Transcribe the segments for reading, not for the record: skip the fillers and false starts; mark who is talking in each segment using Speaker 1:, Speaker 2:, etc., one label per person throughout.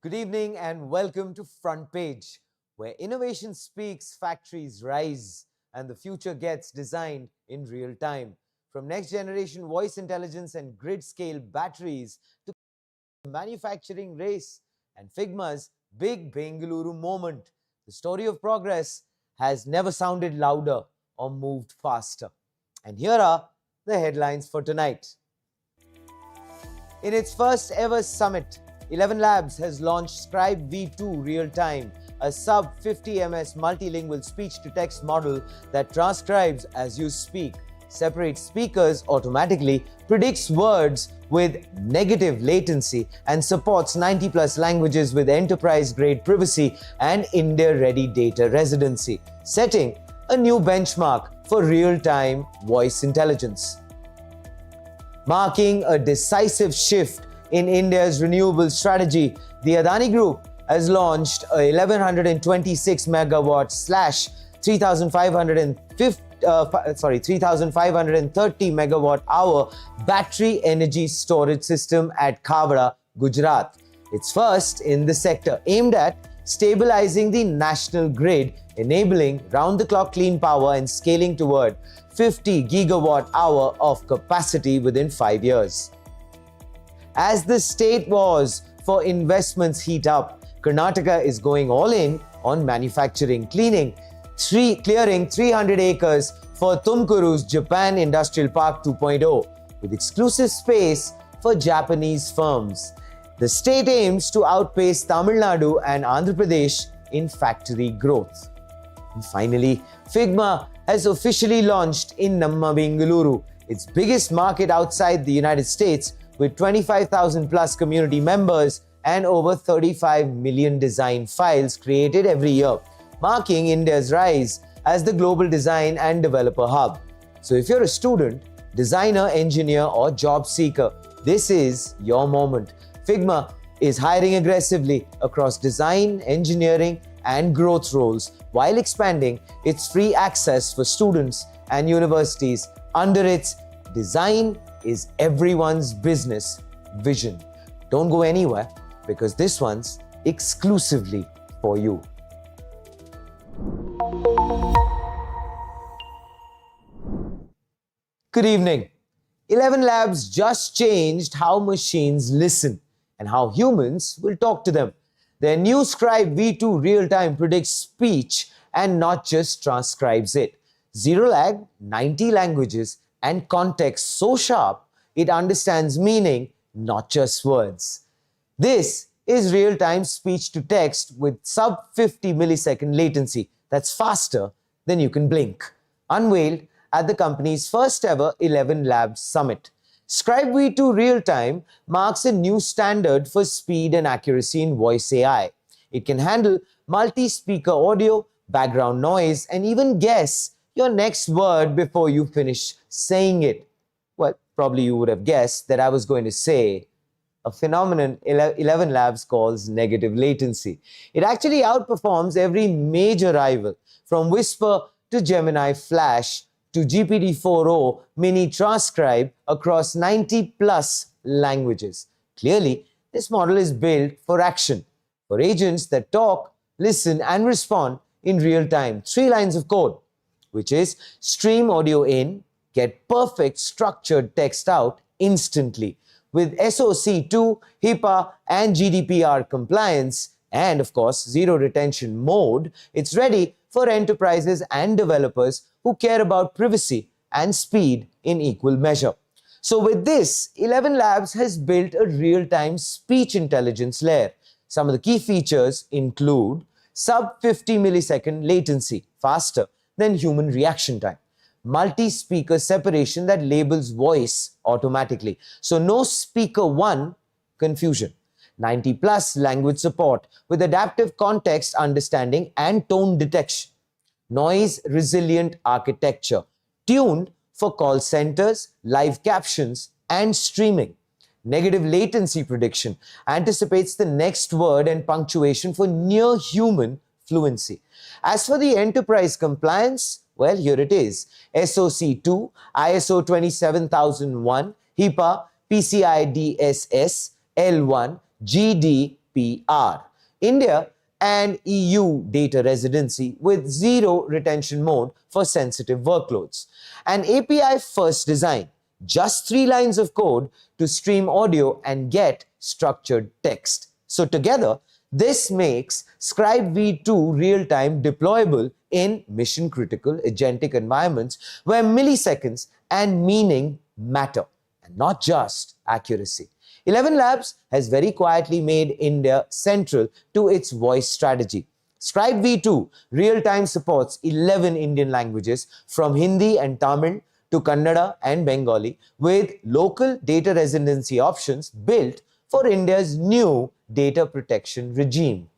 Speaker 1: Good evening and welcome to Front Page, where innovation speaks, factories rise, and the future gets designed in real time. From next generation voice intelligence and grid scale batteries to manufacturing race and Figma's big Bengaluru moment, the story of progress has never sounded louder or moved faster. And here are the headlines for tonight. In its first ever summit, ElevenLabs has launched Scribe V2 Real-Time, a sub-50 ms multilingual speech-to-text model that transcribes as you speak, separates speakers automatically, predicts words with negative latency, and supports 90+ languages with enterprise-grade privacy and India-ready data residency, setting a new benchmark for real-time voice intelligence. Marking a decisive shift in India's renewable strategy, the Adani Group has launched a 1126 megawatt / 3,530 megawatt hour battery energy storage system at Khavda, Gujarat. It's first in the sector, aimed at stabilizing the national grid, enabling round-the-clock clean power and scaling toward 50 gigawatt hour of capacity within 5 years. As the state wars for investments heat up, Karnataka is going all in on manufacturing, clearing 300 acres for Tumakuru's Japan Industrial Park 2.0, with exclusive space for Japanese firms. The state aims to outpace Tamil Nadu and Andhra Pradesh in factory growth. And finally, Figma has officially launched in Bengaluru, its biggest market outside the United States, with 25,000 plus community members and over 35 million design files created every year, marking India's rise as the global design and developer hub. So if you're a student, designer, engineer, or job seeker, this is your moment. Figma is hiring aggressively across design, engineering, and growth roles while expanding its free access for students and universities under its Design is Everyone's Business vision. Don't go anywhere, because this one's exclusively for you. Good evening. ElevenLabs just changed how machines listen and how humans will talk to them. Their new Scribe V2 real-time predicts speech and not just transcribes it. Zero lag, 90 languages, and context so sharp it understands meaning, not just words. This is real-time speech-to-text with sub-50 millisecond latency that's faster than you can blink. Unveiled at the company's first ever ElevenLabs Summit. Scribe V2 Real-Time marks a new standard for speed and accuracy in voice AI. It can handle multi-speaker audio, background noise, and even guess your next word before you finish saying it. Well, probably you would have guessed that I was going to say a phenomenon ElevenLabs calls negative latency. It actually outperforms every major rival, from Whisper to Gemini Flash to GPT-4o Mini Transcribe across 90 plus languages. Clearly, this model is built for action, for agents that talk, listen, and respond in real time. 3 lines of code, which is stream audio in, get perfect structured text out instantly. With SOC 2, HIPAA, and GDPR compliance, and of course, zero retention mode, it's ready for enterprises and developers who care about privacy and speed in equal measure. So with this, ElevenLabs has built a real-time speech intelligence layer. Some of the key features include sub-50 millisecond latency, faster than human reaction time. Multi-speaker separation that labels voice automatically, so no speaker 1 confusion. 90 plus language support with adaptive context understanding and tone detection. Noise resilient architecture tuned for call centers, live captions, and streaming. Negative latency prediction anticipates the next word and punctuation for near human fluency. As for the enterprise compliance, well, here it is. SOC 2, ISO 27001, HIPAA, PCI DSS, L1, GDPR. India and EU data residency with zero retention mode for sensitive workloads. An API first design, just 3 lines of code to stream audio and get structured text. So together, this makes Scribe V2 real-time deployable in mission-critical agentic environments where milliseconds and meaning matter, and not just accuracy. ElevenLabs has very quietly made India central to its voice strategy. Scribe V2 real-time supports 11 Indian languages from Hindi and Tamil to Kannada and Bengali with local data residency options built for India's new data protection regime.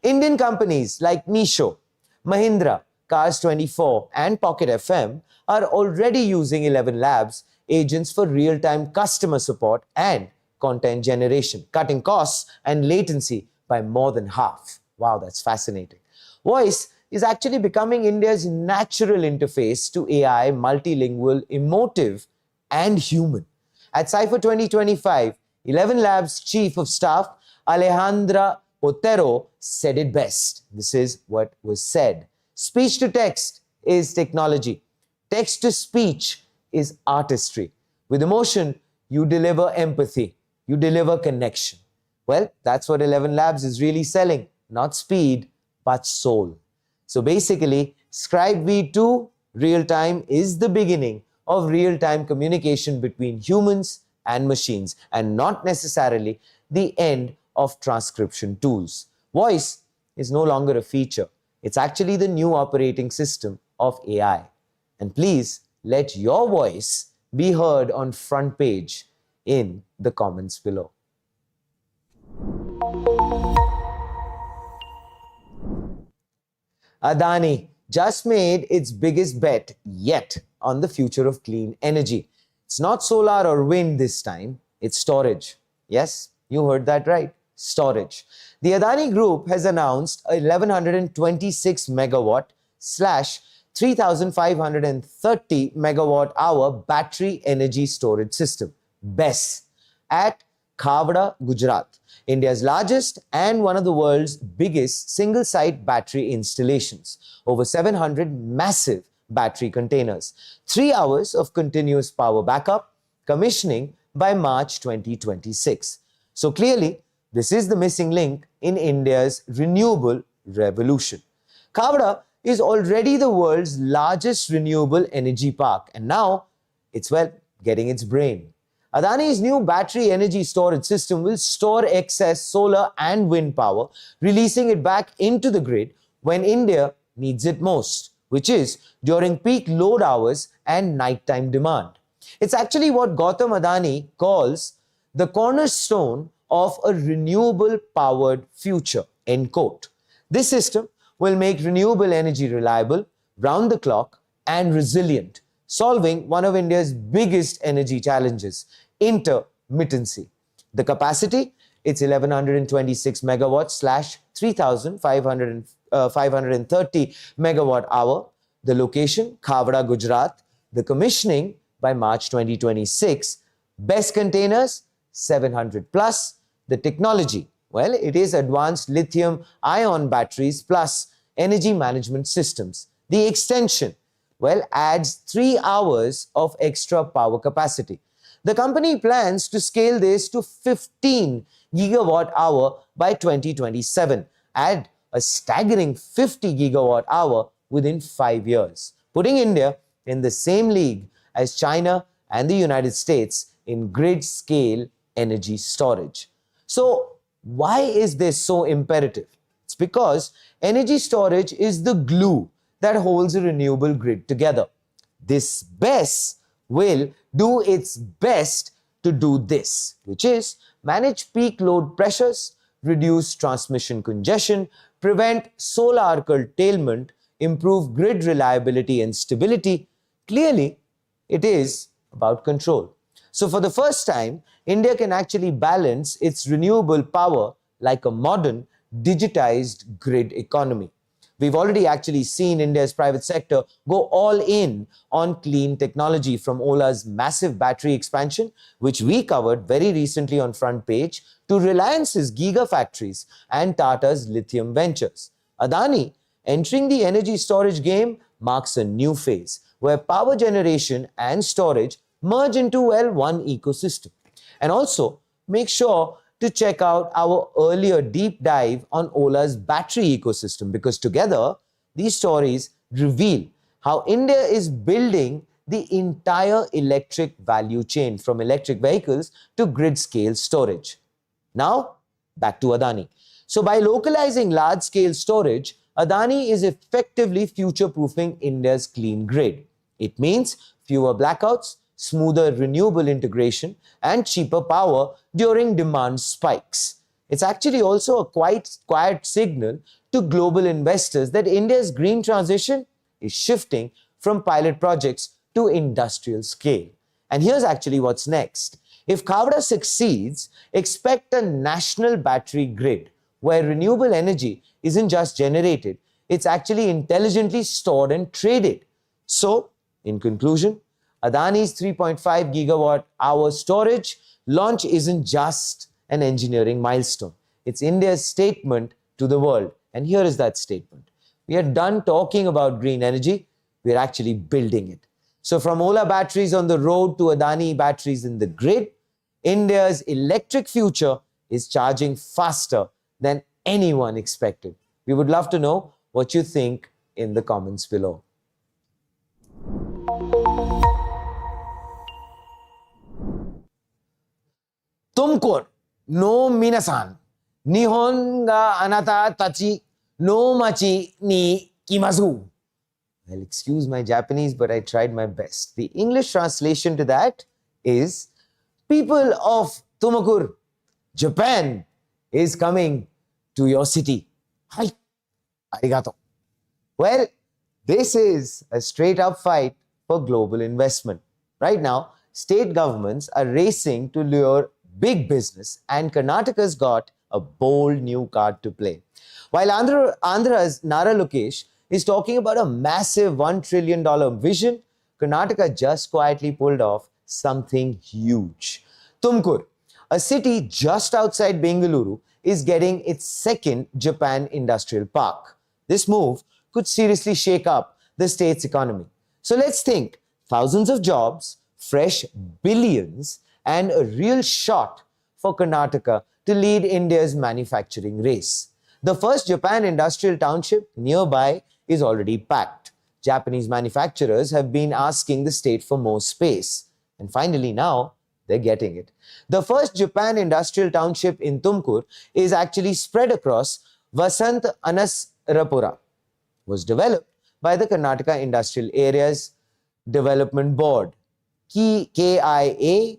Speaker 1: Indian companies like Meesho, Mahindra, Cars24 and Pocket FM are already using ElevenLabs agents for real-time customer support and content generation, cutting costs and latency by more than half. Wow, that's fascinating. Voice is actually becoming India's natural interface to AI, multilingual, emotive, and human. At Cypher 2025, ElevenLabs Chief of Staff Alejandra Otero said it best. This is what was said. Speech to text is technology. Text to speech is artistry. With emotion, you deliver empathy. You deliver connection. Well, that's what ElevenLabs is really selling. Not speed, but soul. So basically, Scribe V2 real-time is the beginning of real-time communication between humans and machines, and not necessarily the end of transcription tools. Voice is no longer a feature. It's actually the new operating system of AI. And please let your voice be heard on front page in the comments below. Adani just made its biggest bet yet on the future of clean energy. It's not solar or wind this time, it's storage. Yes, you heard that right, storage. The Adani Group has announced a 1126 megawatt slash 3530 megawatt hour battery energy storage system, BESS, at Khavda, Gujarat, India's largest and one of the world's biggest single-site battery installations. Over 700 massive battery containers. 3 hours of continuous power backup, commissioning by March 2026. So clearly, this is the missing link in India's renewable revolution. Khavda is already the world's largest renewable energy park, and now it's, well, getting its brain. Adani's new battery energy storage system will store excess solar and wind power, releasing it back into the grid when India needs it most, which is during peak load hours and nighttime demand. It's actually what Gautam Adani calls the cornerstone of a renewable powered future, end quote. This system will make renewable energy reliable, round the clock, and resilient, solving one of India's biggest energy challenges, intermittency. The capacity, it's 1126 megawatts slash 3,530 megawatt hour. The location, Khavda, Gujarat. The commissioning by March 2026. Best containers, 700 plus. The technology, well, it is advanced lithium-ion batteries plus energy management systems. The extension, well, adds 3 hours of extra power capacity. The company plans to scale this to 15 gigawatt hour by 2027, add a staggering 50 gigawatt hour within 5 years, putting India in the same league as China and the United States in grid-scale energy storage. So, why is this so imperative? It's because energy storage is the glue that holds a renewable grid together. This BESS will do its best to do this, which is manage peak load pressures, reduce transmission congestion, prevent solar curtailment, improve grid reliability and stability. Clearly, it is about control. So for the first time, India can actually balance its renewable power like a modern, digitized grid economy. We've already actually seen India's private sector go all in on clean technology, from Ola's massive battery expansion, which we covered very recently on Front Page, to Reliance's gigafactories and Tata's lithium ventures. Adani entering the energy storage game marks a new phase where power generation and storage merge into, well, one ecosystem. And also, make sure to check out our earlier deep dive on Ola's battery ecosystem, because together, these stories reveal how India is building the entire electric value chain, from electric vehicles to grid-scale storage. Now, back to Adani. So by localizing large-scale storage, Adani is effectively future-proofing India's clean grid. It means fewer blackouts, smoother renewable integration, and cheaper power during demand spikes. It's actually also a quite quiet signal to global investors that India's green transition is shifting from pilot projects to industrial scale. And here's actually what's next. If Khavda succeeds, expect a national battery grid where renewable energy isn't just generated, it's actually intelligently stored and traded. So, in conclusion, Adani's 3.5 gigawatt hour storage launch isn't just an engineering milestone. It's India's statement to the world. And here is that statement. We are done talking about green energy. We're actually building it. So from Ola batteries on the road to Adani batteries in the grid, India's electric future is charging faster than anyone expected. We would love to know what you think in the comments below. Tumakuru no minasan, Nihon ga anata tachi no machi ni kimasu. Well, excuse my Japanese, but I tried my best. The English translation to that is, people of Tumakuru, Japan is coming to your city. Hai, arigato. Well, this is a straight-up fight for global investment. Right now, state governments are racing to lure big business, and Karnataka's got a bold new card to play. While Andhra's Nara Lokesh is talking about a massive $1 trillion vision, Karnataka just quietly pulled off something huge. Tumakuru, a city just outside Bengaluru, is getting its second Japan industrial park. This move could seriously shake up the state's economy. So let's think, thousands of jobs, fresh billions, and a real shot for Karnataka to lead India's manufacturing race. The first Japan industrial township nearby is already packed. Japanese manufacturers have been asking the state for more space. And finally now, they're getting it. The first Japan industrial township in Tumakuru is actually spread across Vasant Anasarapura, was developed by the Karnataka Industrial Areas Development Board, KIADB,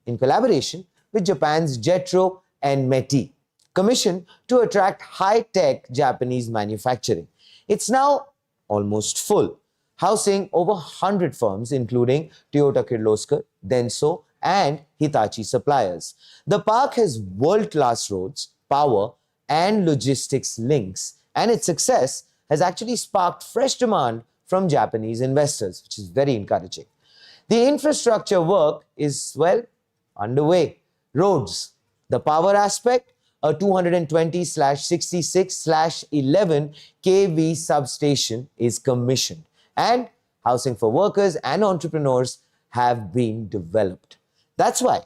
Speaker 1: in collaboration with Japan's JETRO and METI, commissioned to attract high-tech Japanese manufacturing. It's now almost full, housing over 100 firms, including Toyota Kirloskar, Denso, and Hitachi suppliers. The park has world-class roads, power, and logistics links, and its success has actually sparked fresh demand from Japanese investors, which is very encouraging. The infrastructure work is, well, underway. Roads. The power aspect, a 220/66/11 kV substation is commissioned, and housing for workers and entrepreneurs have been developed. That's why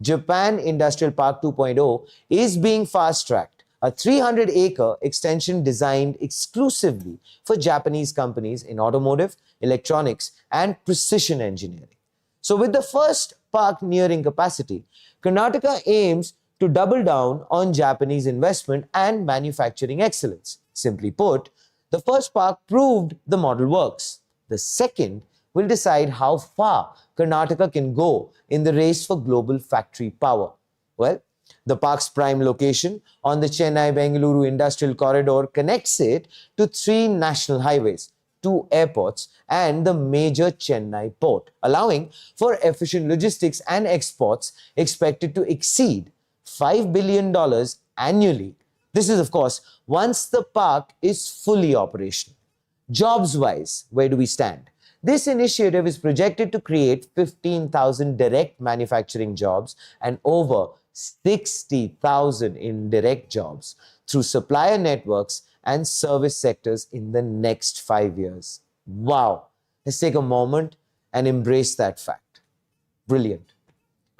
Speaker 1: Japan Industrial Park 2.0 is being fast-tracked, a 300-acre extension designed exclusively for Japanese companies in automotive, electronics, and precision engineering. So with the first park nearing capacity, Karnataka aims to double down on Japanese investment and manufacturing excellence. Simply put, the first park proved the model works. The second will decide how far Karnataka can go in the race for global factory power. Well, the park's prime location on the Chennai-Bengaluru Industrial Corridor connects it to 3 national highways, 2 airports, and the major Chennai Port, allowing for efficient logistics and exports expected to exceed $5 billion annually. This is, of course, once the park is fully operational. Jobs-wise, where do we stand? This initiative is projected to create 15,000 direct manufacturing jobs and over 60,000 indirect jobs through supplier networks and service sectors in the next 5 years. Wow! Let's take a moment and embrace that fact. Brilliant.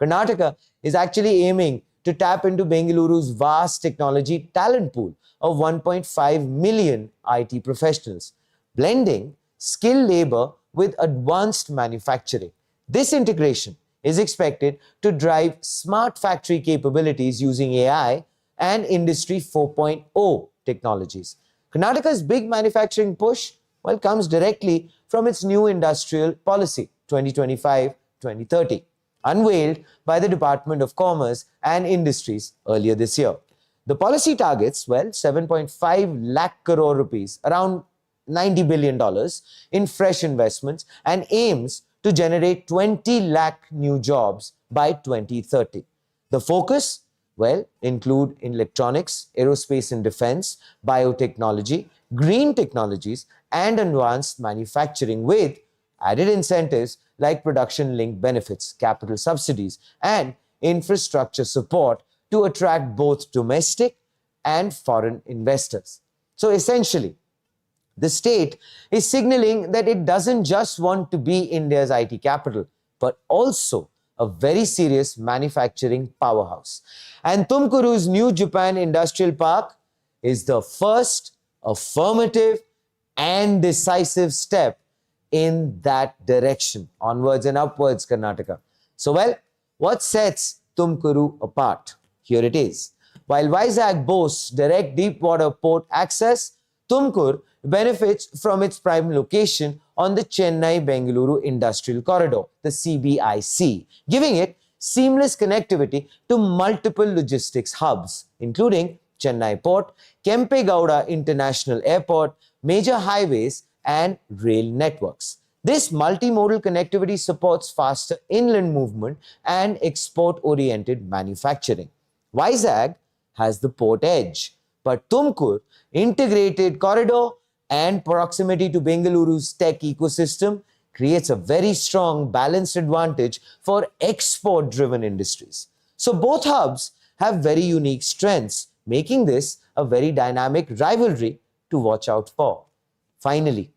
Speaker 1: Karnataka is actually aiming to tap into Bengaluru's vast technology talent pool of 1.5 million IT professionals, blending skilled labor with advanced manufacturing. This integration is expected to drive smart factory capabilities using AI and Industry 4.0 technologies. Karnataka's big manufacturing push, well, comes directly from its new industrial policy, 2025-2030, unveiled by the Department of Commerce and Industries earlier this year. The policy targets, well, 7.5 lakh crore rupees, around $90 billion in fresh investments, and aims to generate 20 lakh new jobs by 2030. The focus, well, include electronics, aerospace and defense, biotechnology, green technologies, and advanced manufacturing with added incentives like production-linked benefits, capital subsidies, and infrastructure support to attract both domestic and foreign investors. So essentially, the state is signaling that it doesn't just want to be India's IT capital, but also a very serious manufacturing powerhouse. And Tumakuru's new Japan Industrial Park is the first affirmative and decisive step in that direction. Onwards and upwards, Karnataka. So, well, what sets Tumakuru apart? Here it is. While Vizag boasts direct deep water port access, Tumakuru benefits from its prime location on the Chennai-Bengaluru Industrial Corridor, the CBIC, giving it seamless connectivity to multiple logistics hubs, including Chennai Port, Kempegowda International Airport, major highways, and rail networks. This multimodal connectivity supports faster inland movement and export-oriented manufacturing. Vizag has the port edge, but Tumakuru integrated corridor and proximity to Bengaluru's tech ecosystem creates a very strong balanced advantage for export-driven industries. So both hubs have very unique strengths, making this a very dynamic rivalry to watch out for. Finally,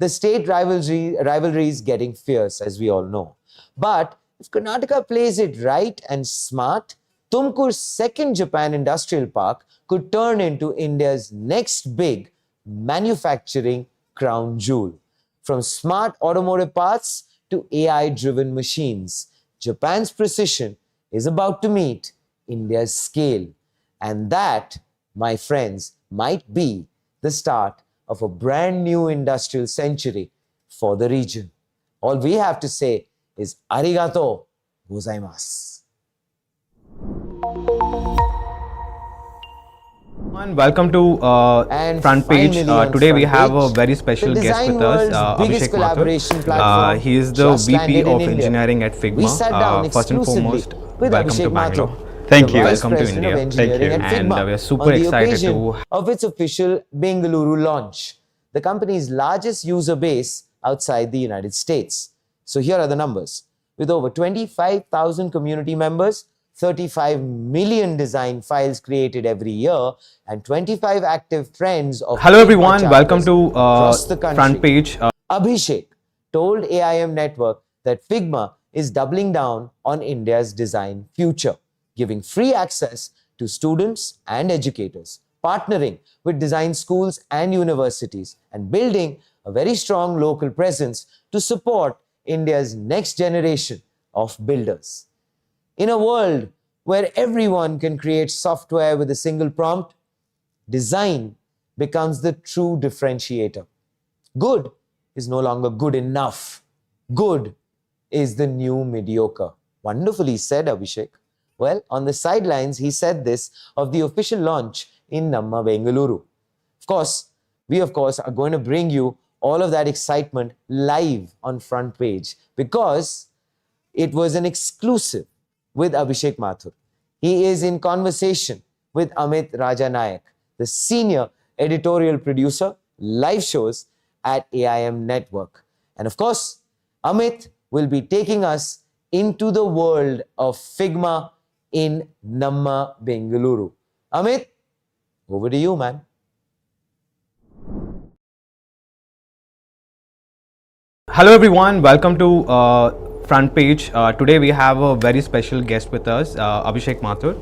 Speaker 1: The state rivalry is getting fierce, as we all know. But if Karnataka plays it right and smart, Tumakuru's second Japan industrial park could turn into India's next big manufacturing crown jewel. From smart automotive parts to AI-driven machines, Japan's precision is about to meet India's scale. And that, my friends, might be the start of a brand new industrial century for the region. All we have to say is arigato gozaimasu.
Speaker 2: And welcome to Front Page. Today we have a very special guest with us, Abhishek Mathur. He is the VP of Engineering at Figma. First and foremost, welcome to Bangalore.
Speaker 3: Thank you.
Speaker 2: Welcome to India.
Speaker 3: Thank you.
Speaker 2: And we are super excited to
Speaker 1: of its official Bengaluru launch, the company's largest user base outside the United States. So here are the numbers. With over 25,000 community members, 35 million design files created every year, and 25 active friends of
Speaker 2: Hello everyone, welcome to
Speaker 1: across the country.
Speaker 2: Front Page.
Speaker 1: Abhishek told AIM Network that Figma is doubling down on India's design future, giving free access to students and educators, partnering with design schools and universities, and building a very strong local presence to support India's next generation of builders. In a world where everyone can create software with a single prompt, design becomes the true differentiator. Good is no longer good enough. Good is the new mediocre. Wonderfully said, Abhishek. Well, on the sidelines, he said this of the official launch in Namma Bengaluru. We of course are going to bring you all of that excitement live on Front Page because it was an exclusive with Abhishek Mathur. He is in conversation with Amit Rajanayak, the senior editorial producer, live shows at AIM Network. And of course, Amit will be taking us into the world of Figma in Namma Bengaluru. Amit, over to you, man.
Speaker 2: Hello everyone, welcome to Front Page. Today we have a very special guest with us, Abhishek Mathur.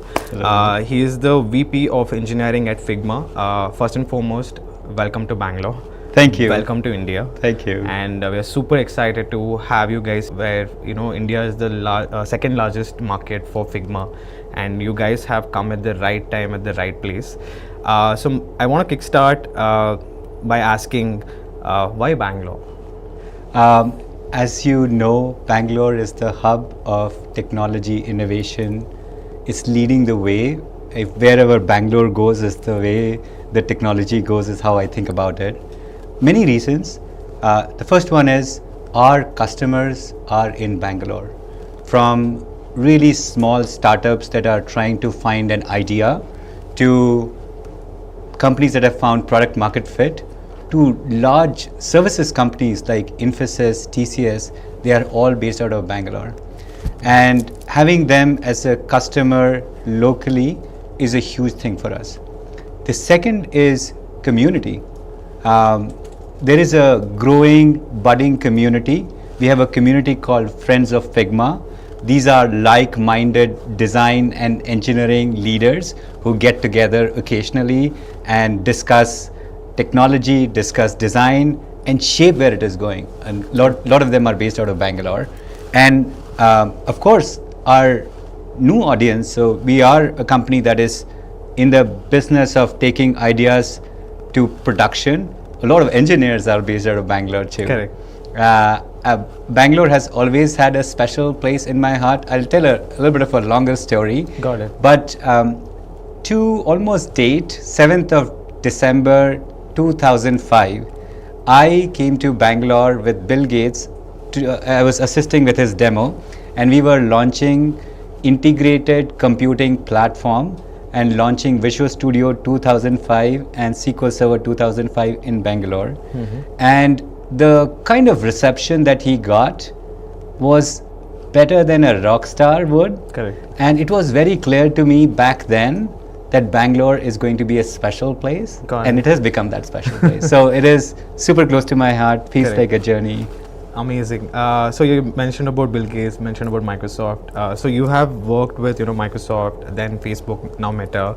Speaker 2: He is the VP of Engineering at Figma. First and foremost, welcome to Bangalore.
Speaker 3: Thank you.
Speaker 2: Welcome to India.
Speaker 3: Thank you.
Speaker 2: And we are super excited to have you guys where, India is the second largest market for Figma. And you guys have come at the right time, at the right place. So I want to kickstart by asking, why Bangalore?
Speaker 3: As you know, Bangalore is the hub of technology innovation. It's leading the way. If wherever Bangalore goes is the way the technology goes, is how I think about it. Many reasons. The first one is our customers are in Bangalore. From really small startups that are trying to find an idea to companies that have found product market fit to large services companies like Infosys, TCS, they are all based out of Bangalore. And having them as a customer locally is a huge thing for us. The second is community. There is a growing, budding community. We have a community called Friends of Figma. These are like-minded design and engineering leaders who get together occasionally and discuss technology, discuss design, and shape where it is going. And a lot of them are based out of Bangalore. And of course, our new audience, so we are a company that is in the business of taking ideas to production. A lot of engineers are based out of Bangalore too.
Speaker 2: Correct.
Speaker 3: Bangalore has always had a special place in my heart. I'll tell a little bit of a longer story.
Speaker 2: Got it.
Speaker 3: But to almost date, 7th of December 2005, I came to Bangalore with Bill Gates. I was assisting with his demo, and we were launching integrated computing platform and launching Visual Studio 2005 and SQL Server 2005 in Bangalore. And the kind of reception that he got was better than a rock star would.
Speaker 2: Correct.
Speaker 3: And it was very clear to me back then that Bangalore is going to be a special place,
Speaker 2: Got
Speaker 3: and
Speaker 2: it.
Speaker 3: it has become that special place. So it is super close to my heart, feels
Speaker 2: Correct.
Speaker 3: like a journey.
Speaker 2: Amazing. So you mentioned about Bill Gates, mentioned about Microsoft. So you have worked with Microsoft, then Facebook, now Meta.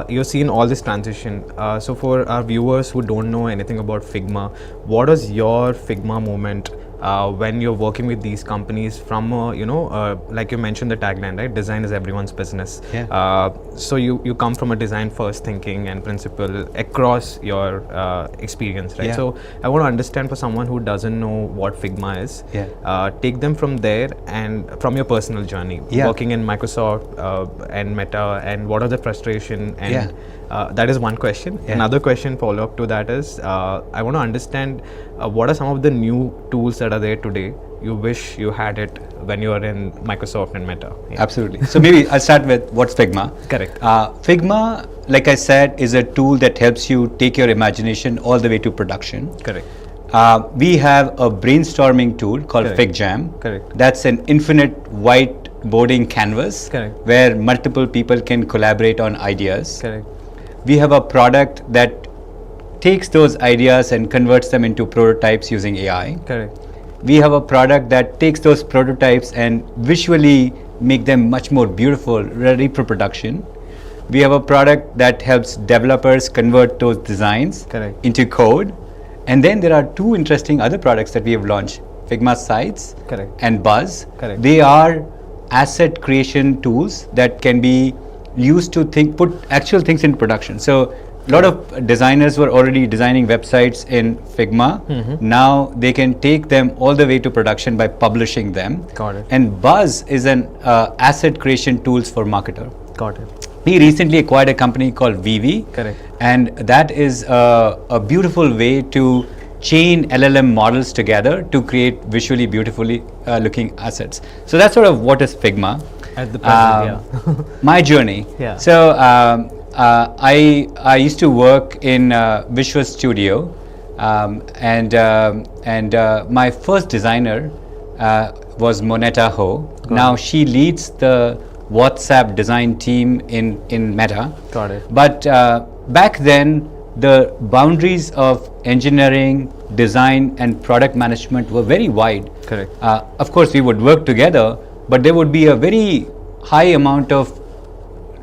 Speaker 2: You've seen all this transition. So for our viewers who don't know anything about Figma, what is your Figma moment when you're working with these companies from like you mentioned the tagline, right? Design is everyone's business.
Speaker 3: Yeah.
Speaker 2: So you come from a design first thinking and principle across your experience, right?
Speaker 3: Yeah.
Speaker 2: So I want to understand for someone who doesn't know what Figma is, take them from there and from your personal journey, working in Microsoft and Meta, and what are the frustration and that is one question. Another question follow up to that is I want to understand what are some of the new tools that are there today you wish you had it when you were in Microsoft and Meta.
Speaker 3: Absolutely. So maybe I'll start with what's Figma.
Speaker 2: Correct.
Speaker 3: Figma, like I said, is a tool that helps you take your imagination all the way to production.
Speaker 2: Correct.
Speaker 3: We have a brainstorming tool called FigJam.
Speaker 2: Correct.
Speaker 3: That's an infinite whiteboarding canvas.
Speaker 2: Correct.
Speaker 3: Where multiple people can collaborate on ideas.
Speaker 2: Correct.
Speaker 3: We have a product that takes those ideas and converts them into prototypes using AI.
Speaker 2: Correct.
Speaker 3: We have a product that takes those prototypes and visually make them much more beautiful, ready for production. We have a product that helps developers convert those designs into code. And then there are two interesting other products that we have launched, Figma Sites and Buzz. They are asset creation tools that can be used to put actual things in production. So a lot of designers were already designing websites in Figma. Now they can take them all the way to production by publishing them.
Speaker 2: Got it.
Speaker 3: And Buzz is an asset creation tools for marketer.
Speaker 2: Got it.
Speaker 3: We recently acquired a company called VV.
Speaker 2: Correct.
Speaker 3: And that is a beautiful way to chain LLM models together to create visually beautifully looking assets. So that's sort of what is Figma.
Speaker 2: At the present,
Speaker 3: My journey. So I used to work in Visual Studio, and my first designer was Moneta Ho. Now she leads the WhatsApp design team in Meta.
Speaker 2: Got it.
Speaker 3: But back then, the boundaries of engineering, design, and product management were very wide.
Speaker 2: Correct.
Speaker 3: Of course, we would work together, but there would be a very high amount of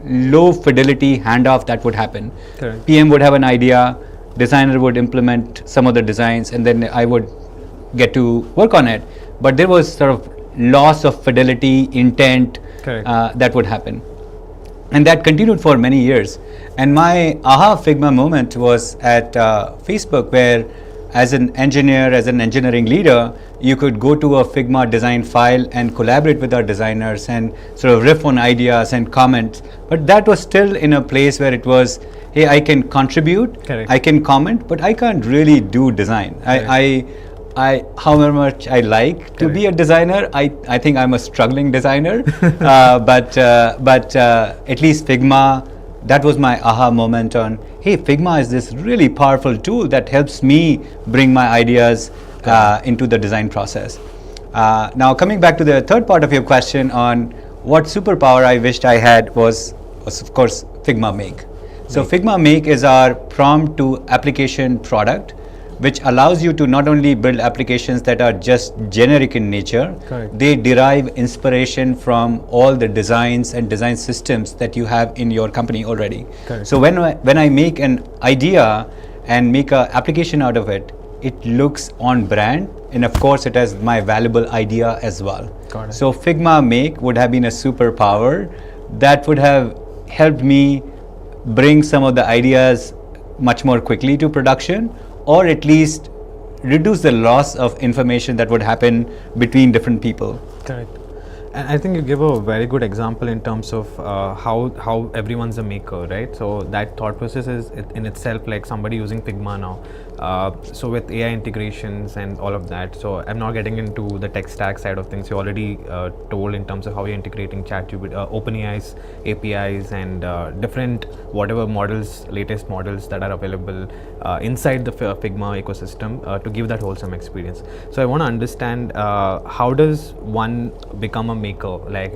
Speaker 3: low fidelity handoff that would happen.
Speaker 2: Correct.
Speaker 3: PM would have an idea, designer would implement some of the designs, and then I would get to work on it. But there was sort of loss of fidelity, intent that would happen. And that continued for many years. And my aha Figma moment was at Facebook, where as an engineer, as an engineering leader, you could go to a Figma design file and collaborate with our designers and sort of riff on ideas and comment. But that was still in a place where it was, hey, I can contribute, I can comment, but I can't really do design. I however much I like to be a designer, I think I'm a struggling designer. But at least Figma, that was my aha moment on, hey, Figma is this really powerful tool that helps me bring my ideas into the design process. Now coming back to the third part of your question on what superpower I wished I had was of course Figma Make. So Figma Make is our prompt to application product, which allows you to not only build applications that are just generic in nature, they derive inspiration from all the designs and design systems that you have in your company already. So when I make an idea and make an application out of it, it looks on brand, and of course it has my valuable idea as well. So Figma Make would have been a superpower that would have helped me bring some of the ideas much more quickly to production, or at least reduce the loss of information that would happen between different people.
Speaker 2: Correct. And I think you give a very good example in terms of how everyone's a maker, right? So that thought process is in itself like somebody using Figma now. So with AI integrations and all of that, so I'm not getting into the tech stack side of things. You already told in terms of how you're integrating ChatGPT, OpenAI's APIs and different whatever models, latest models that are available inside the Figma ecosystem to give that wholesome experience. So I want to understand how does one become a maker? Like,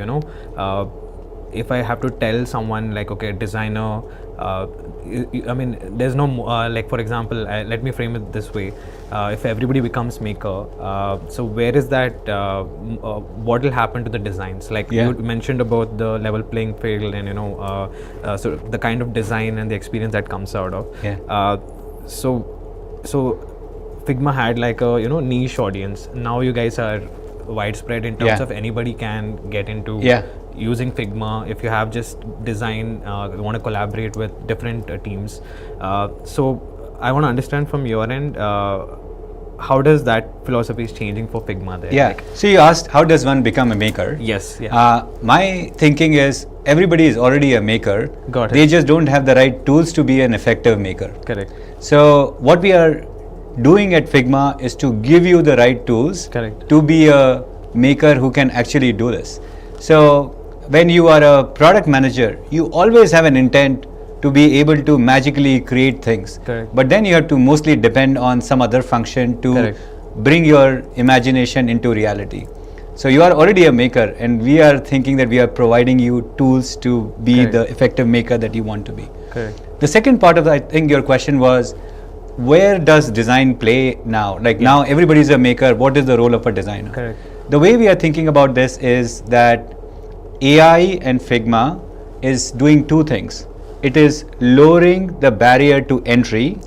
Speaker 2: if I have to tell someone like, okay, designer, I mean, there's no like, for example, let me frame it this way: if everybody becomes maker, so where is that? What will happen to the designs? Like you mentioned about the level playing field, and so the kind of design and the experience that comes out of. So Figma had like a niche audience. Now you guys are widespread in terms of anybody can get into using Figma. If you have just design, you want to collaborate with different teams. So I want to understand from your end, how does that philosophy is changing for Figma there?
Speaker 3: Yeah. So you asked, how does one become a maker?
Speaker 2: Yes. Yeah.
Speaker 3: My thinking is everybody is already a maker.
Speaker 2: Got it.
Speaker 3: They just don't have the right tools to be an effective maker.
Speaker 2: Correct.
Speaker 3: So what we are doing at Figma is to give you the right tools to be a maker who can actually do this. So when you are a product manager, you always have an intent to be able to magically create things. But then you have to mostly depend on some other function to bring your imagination into reality. So you are already a maker, and we are thinking that we are providing you tools to be the effective maker that you want to be. The second part of I think your question was, where does design play now? Like now everybody is a maker. What is the role of a designer? The way we are thinking about this is that AI and Figma is doing two things. It is lowering the barrier to entry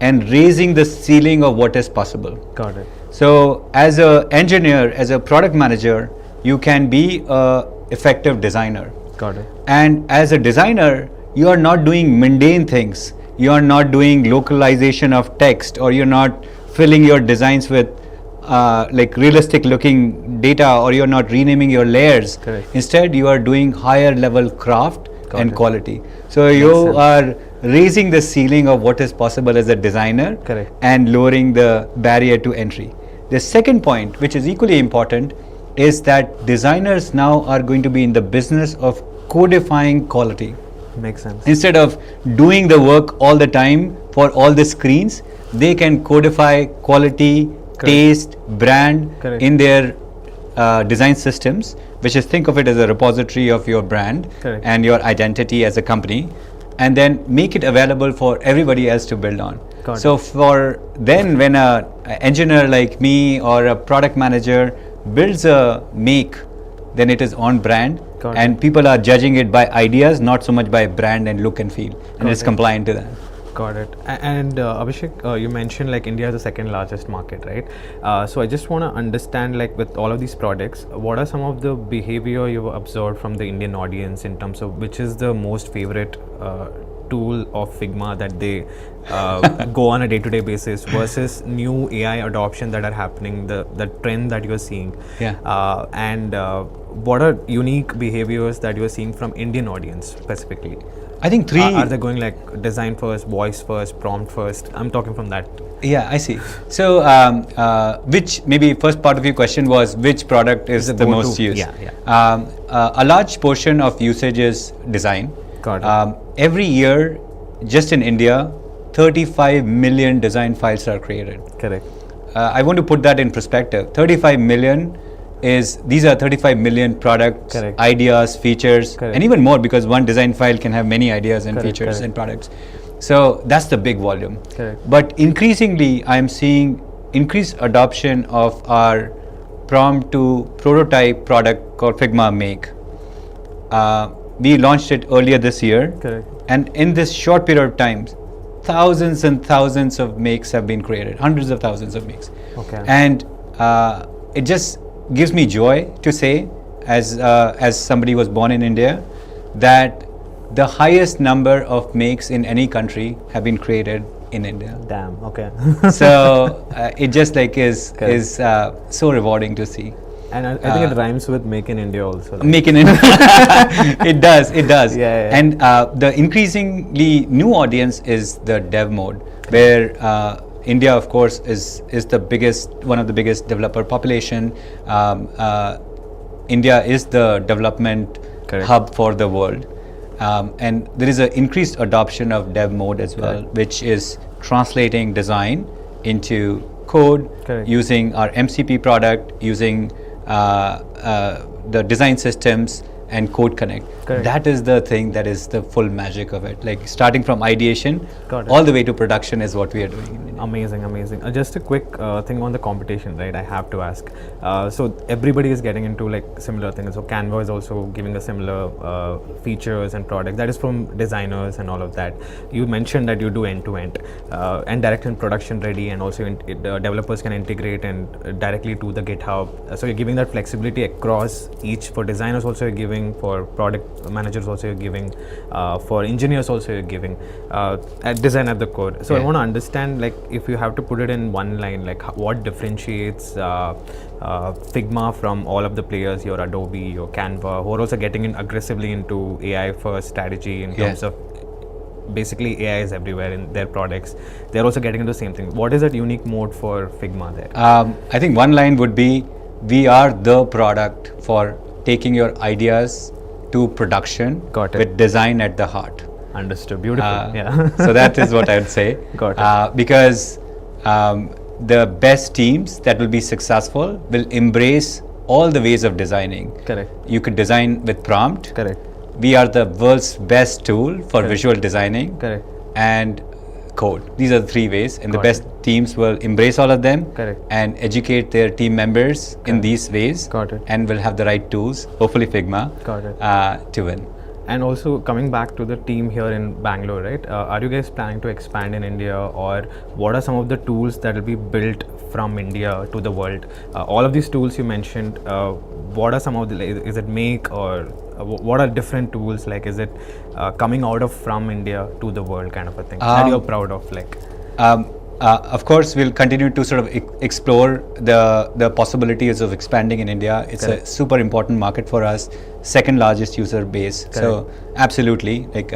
Speaker 3: and raising the ceiling of what is possible.
Speaker 2: Got it.
Speaker 3: So as an engineer, as a product manager, you can be a effective designer.
Speaker 2: Got it.
Speaker 3: And as a designer, you are not doing mundane things. You are not doing localization of text, or you're not filling your designs with like realistic looking data, or you're not renaming your layers. Instead, you are doing higher level craft and quality. So you are raising the ceiling of what is possible as a designer and lowering the barrier to entry. The second point, which is equally important, is that designers now are going to be in the business of codifying quality.
Speaker 2: Makes sense.
Speaker 3: Instead of doing the work all the time for all the screens, they can codify quality, taste, brand in their design systems, which is, think of it as a repository of your brand and your identity as a company, and then make it available for everybody else to build on. So for then, when an engineer like me or a product manager builds a make, then it is on brand, and people are judging it by ideas, not so much by brand and look and feel, and it's compliant to that.
Speaker 2: Got it. And Abhishek, you mentioned like India is the second largest market, right? So I just want to understand, like with all of these products, what are some of the behavior you've observed from the Indian audience in terms of which is the most favorite tool of Figma that they go on a day-to-day basis versus new AI adoption that are happening, the trend that you're seeing, and what are unique behaviors that you're seeing from Indian audience specifically?
Speaker 3: I think three.
Speaker 2: Are they going like design first, voice first, prompt first? I'm talking from that.
Speaker 3: Yeah, I see. So, which maybe first part of your question was which product is the most used? A large portion of usage is design. Every year, just in India, 35 million design files are created. I want to put that in perspective. 35 million these are 35 million products, ideas, features, and even more, because one design file can have many ideas and features and products. So that's the big volume. But increasingly, I'm seeing increased adoption of our prompt to prototype product called Figma Make. We launched it earlier this year, and in this short period of time, thousands and thousands of makes have been created, hundreds of thousands of makes. And it just gives me joy to say, as somebody who was born in India, that the highest number of makes in any country have been created in India.
Speaker 2: Damn. Okay.
Speaker 3: So it just like is so rewarding to see.
Speaker 2: And I think it rhymes with Make in India also. Like.
Speaker 3: Make in India. It does.
Speaker 2: Yeah.
Speaker 3: And the increasingly new audience is the dev mode, where India, of course, is the biggest, one of the biggest developer population. India is the development hub for the world, and there is an increased adoption of dev mode as well, which is translating design into code using our MCP product, using the design systems and code connect.
Speaker 2: Correct.
Speaker 3: That is the thing that is the full magic of it. Like starting from ideation
Speaker 2: Got it.
Speaker 3: all the way to production is what we are doing in India.
Speaker 2: Amazing, amazing. Just a quick thing on the competition, right? I have to ask. So everybody is getting into like similar things. So Canva is also giving a similar features and products. That is from designers and all of that. You mentioned that you do end to end and direct and production ready, and also developers can integrate and directly to the GitHub. So you're giving that flexibility across each. For designers also you're giving, for product managers also you're giving, for engineers also you're giving, at design at the core. So I want to understand, like, if you have to put it in one line, like what differentiates Figma from all of the players, your Adobe, your Canva, who are also getting in aggressively into AI first strategy in terms of basically AI is everywhere in their products. They're also getting into the same thing. What is that unique mode for Figma there?
Speaker 3: I think one line would be, we are the product for taking your ideas to production.
Speaker 2: Got it.
Speaker 3: With design at the heart.
Speaker 2: Understood. Beautiful. Yeah.
Speaker 3: So that is what I would say.
Speaker 2: Got it.
Speaker 3: Because the best teams that will be successful will embrace all the ways of designing.
Speaker 2: Correct.
Speaker 3: You could design with prompt.
Speaker 2: Correct.
Speaker 3: We are the world's best tool for
Speaker 2: Correct.
Speaker 3: visual designing.
Speaker 2: Correct.
Speaker 3: And code. These are the three ways, and
Speaker 2: Got
Speaker 3: the best teams will embrace all of them.
Speaker 2: Correct.
Speaker 3: And educate their team members in these ways.
Speaker 2: Got it.
Speaker 3: And will have the right tools, hopefully Figma,
Speaker 2: Got it.
Speaker 3: to win.
Speaker 2: And also coming back to the team here in Bangalore, right? Are you guys planning to expand in India, or what are some of the tools that will be built from India to the world? All of these tools you mentioned, what are some of the, is it make, or what are different tools? Like, is it coming out of from India to the world kind of a thing that you're proud of? Like,
Speaker 3: of course, we'll continue to sort of explore the possibilities of expanding in India. It's
Speaker 2: Correct.
Speaker 3: a super important market for us, second largest user base.
Speaker 2: Correct.
Speaker 3: So absolutely, like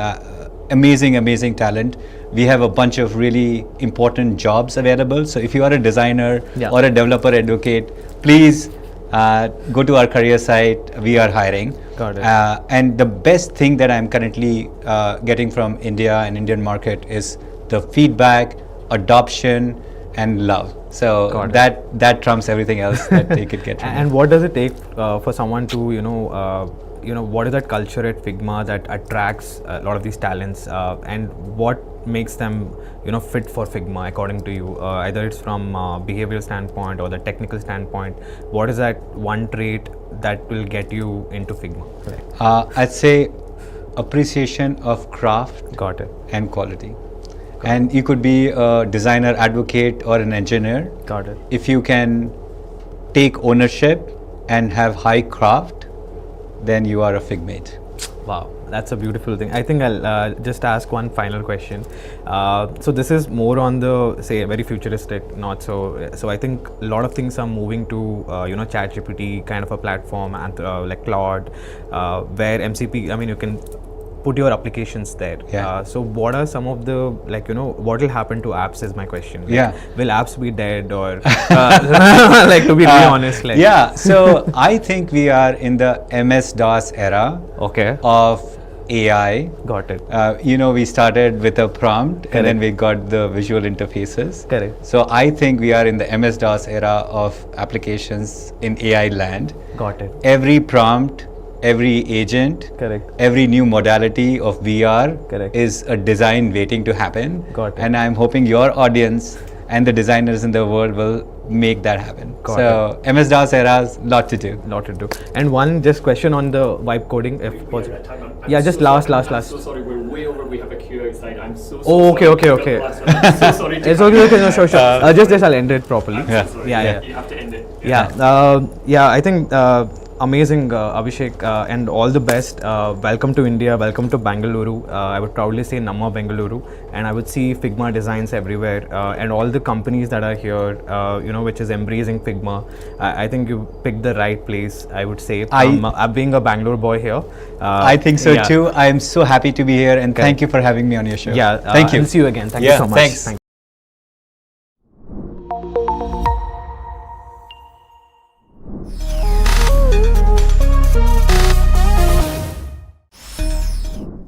Speaker 3: amazing talent. We have a bunch of really important jobs available. So if you are a designer or a developer advocate, please go to our career site. We are hiring.
Speaker 2: Got it.
Speaker 3: And the best thing that I'm currently getting from India and Indian market is the feedback, adoption, and love. So that trumps everything else that they could get from
Speaker 2: and what does it take for someone to, what is that culture at Figma that attracts a lot of these talents, and what makes them, fit for Figma according to you? Either it's from behavioral standpoint or the technical standpoint. What is that one trait that will get you into Figma?
Speaker 3: I'd say appreciation of craft.
Speaker 2: Got it.
Speaker 3: And quality. And you could be a designer advocate or an engineer.
Speaker 2: Got it.
Speaker 3: If you can take ownership and have high craft, then you are a Figmate.
Speaker 2: Wow, that's a beautiful thing. I think I'll just ask one final question. So this is more on the, say, very futuristic, not so. So I think a lot of things are moving to, ChatGPT kind of a platform, and like Claude, where MCP, you can put your applications there.
Speaker 3: Yeah.
Speaker 2: So what are some of the, what will happen to apps is my question. Will apps be dead, or like, to be really honest? Like.
Speaker 3: Yeah, so I think we are in the MS-DOS era of AI.
Speaker 2: Got it.
Speaker 3: We started with a prompt. Correct. And then we got the visual interfaces.
Speaker 2: Correct.
Speaker 3: So I think we are in the MS-DOS era of applications in AI land.
Speaker 2: Got it.
Speaker 3: Every prompt, every agent,
Speaker 2: correct,
Speaker 3: every new modality of VR
Speaker 2: correct,
Speaker 3: is a design waiting to happen.
Speaker 2: Got it.
Speaker 3: And I'm hoping your audience and the designers in the world will make that happen.
Speaker 2: Got
Speaker 3: so
Speaker 2: it.
Speaker 3: MS-DOS era's lot to do.
Speaker 2: Lot to do. And one just question on the vibe coding, if possible. Yeah, just last.
Speaker 4: I'm so sorry, we're way over. We have a queue outside. I'm so
Speaker 2: okay,
Speaker 4: sorry.
Speaker 2: okay.
Speaker 4: I'm so sorry.
Speaker 2: It's okay. No, sure. Just I'll end it properly.
Speaker 3: Yeah.
Speaker 4: So sorry.
Speaker 2: Yeah.
Speaker 4: You have to end it.
Speaker 2: Yeah. I think amazing, Abhishek, and all the best. Welcome to India. Welcome to Bengaluru. I would proudly say Namma Bengaluru, and I would see Figma designs everywhere, and all the companies that are here, which is embracing Figma. I think you picked the right place, I would say. Being a Bangalore boy here.
Speaker 3: I think so too. I'm so happy to be here, and thank you for having me on your show.
Speaker 2: Yeah.
Speaker 3: Thank you.
Speaker 2: And see you again. Thank you so much.
Speaker 3: Thanks.
Speaker 2: Thank you.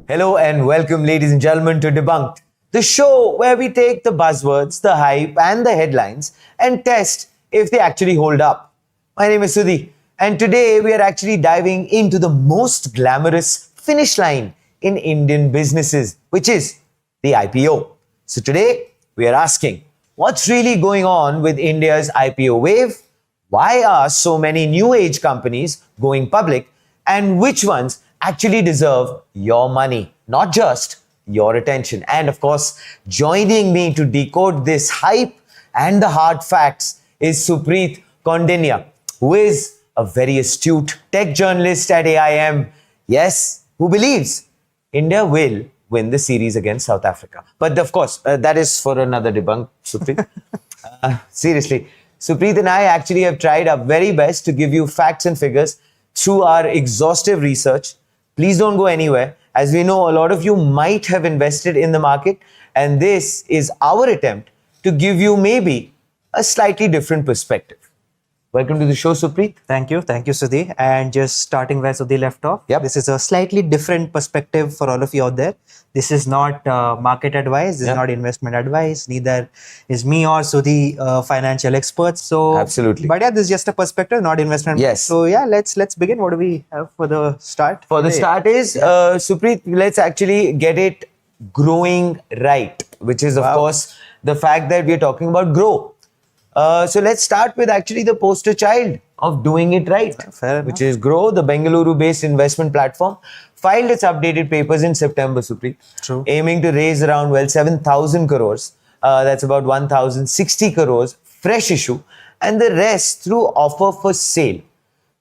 Speaker 1: Hello and welcome, ladies and gentlemen, to Debunked, the show where we take the buzzwords, the hype and the headlines and test if they actually hold up. My name is Sudhi, And today we are actually diving into the most glamorous finish line in Indian businesses, which is the IPO. So today we are asking, what's really going on with India's IPO wave? Why are so many new age companies going public? And which ones actually deserve your money, not just your attention? And of course, joining me to decode this hype and the hard facts is Supreet Kondinya, who is a very astute tech journalist at AIM. Yes, who believes India will win the series against South Africa. But of course, that is for another debunk, Supreet. Seriously, Supreet and I actually have tried our very best to give you facts and figures through our exhaustive research. Please don't go anywhere, as we know a lot of you might have invested in the market, and this is our attempt to give you maybe a slightly different perspective. Welcome to the show, Supreet.
Speaker 5: Thank you, Sudhi. And just starting where Sudhi left off, this is a slightly different perspective for all of you out there. This is not market advice, this is not investment advice, neither is me or Sudhi financial experts. So
Speaker 1: absolutely.
Speaker 5: But yeah, this is just a perspective, not investment.
Speaker 1: Yes.
Speaker 5: So yeah, let's begin. What do we have for the start?
Speaker 1: For the start is, Supreet, let's actually get it growing right, which is of course the fact that we're talking about Groww. So let's start with actually the poster child of doing it right, which is Groww, the Bengaluru-based investment platform, filed its updated papers in September, Supreet.
Speaker 5: True.
Speaker 1: Aiming to raise around, 7,000 crores. That's about 1,060 crores fresh issue, and the rest through offer for sale.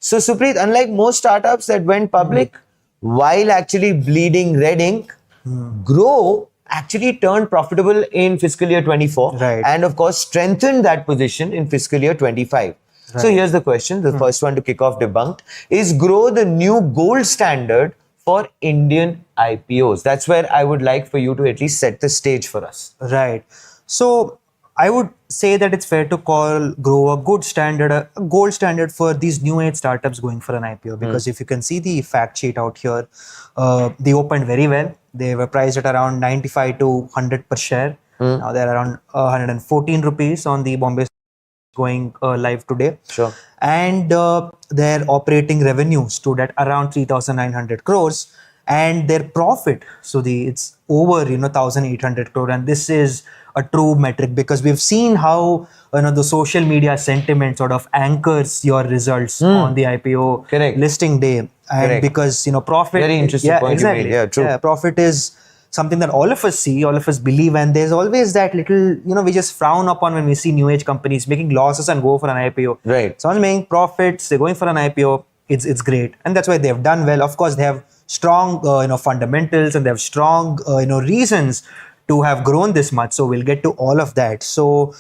Speaker 1: So, Supreet, unlike most startups that went public while actually bleeding red ink, Groww actually turned profitable in fiscal year 24 and of course strengthened that position in fiscal year 25. So here's the question, the first one to kick off Debunked. Is Groww the new gold standard for Indian IPOs? That's where I would like for you to at least set the stage for us.
Speaker 5: Right. So I would say that it's fair to call Groww a good standard, a gold standard for these new age startups going for an IPO. Because if you can see the fact sheet out here, they opened very well. They were priced at around 95 to 100 per share. Now they're around 114 rupees on the Bombay going live today.
Speaker 1: Sure.
Speaker 5: And their operating revenue stood at around 3,900 crores. And their profit, so it's over 1,800 crore, and this is a true metric because we've seen how the social media sentiment sort of anchors your results on the IPO listing day, and because profit.
Speaker 1: Very interesting point you made. Yeah, true.
Speaker 5: Yeah, profit is something that all of us see, all of us believe, and there's always that little we just frown upon when we see new age companies making losses and go for an IPO.
Speaker 1: Right.
Speaker 5: Someone's making profits, they're going for an IPO. It's great, and that's why they've done well. Of course, they have strong fundamentals, and they have strong reasons to have grown this much. So we'll get to all of that. So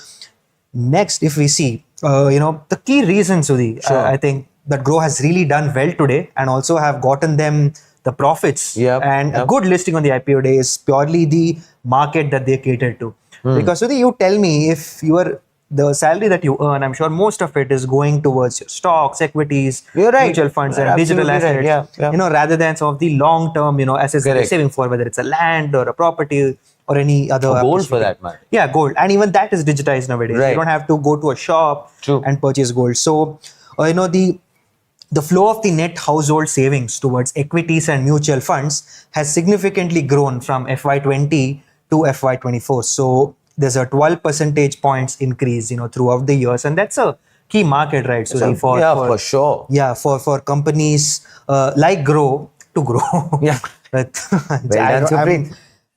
Speaker 5: next, if we see the key reasons, Sudhi, I think that Groww has really done well today, and also have gotten them the profits and a good listing on the IPO day is purely the market that they cater to. Because Sudhi, you tell me, if you are the salary that you earn, I'm sure most of it is going towards your stocks, equities, mutual funds, and digital assets. Rather than some of the long-term, assets that you're saving for, whether it's a land or a property or any other
Speaker 1: gold for that matter.
Speaker 5: Yeah, gold, and even that is digitized nowadays. You don't have to go to a shop and purchase gold. So, the flow of the net household savings towards equities and mutual funds has significantly grown from FY20 to FY24. So there's a 12 percentage points increase, throughout the years, and that's a key market, right? So
Speaker 1: for sure.
Speaker 5: Yeah, for companies like Groww to grow.
Speaker 1: Yeah.
Speaker 5: But
Speaker 1: well done,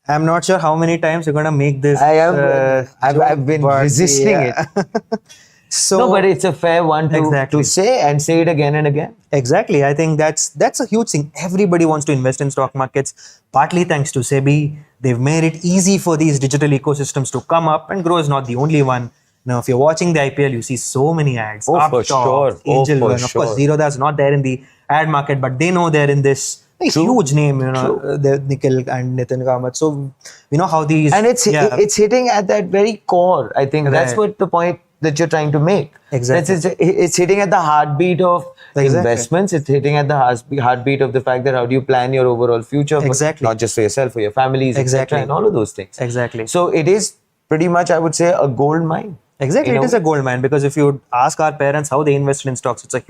Speaker 5: I'm not sure how many times you're gonna make this.
Speaker 1: I've been resisting it.
Speaker 5: So,
Speaker 1: no, but it's a fair one to say, and say it again and again.
Speaker 5: Exactly. I think that's a huge thing. Everybody wants to invest in stock markets, partly thanks to SEBI. They've made it easy for these digital ecosystems to come up, and Groww is not the only one. Now, if you're watching the IPL, you see so many ads.
Speaker 1: For sure.
Speaker 5: Angel One. Of course, Zerodha's not there in the ad market, but they know they're in this huge name, the Nikhil and Nitin Kamath. So, how these...
Speaker 1: And it's hitting at that very core. I think that's what the point that you're trying to make.
Speaker 5: Exactly.
Speaker 1: It's hitting at the heartbeat of investments. It's hitting at the heartbeat of the fact that how do you plan your overall future, not just for yourself, for your families, etc., and all of those things.
Speaker 5: Exactly.
Speaker 1: So it is pretty much, I would say, a gold mine.
Speaker 5: Exactly,
Speaker 1: In
Speaker 5: it is a gold mine, because if you ask our parents how they invested in stocks, it's a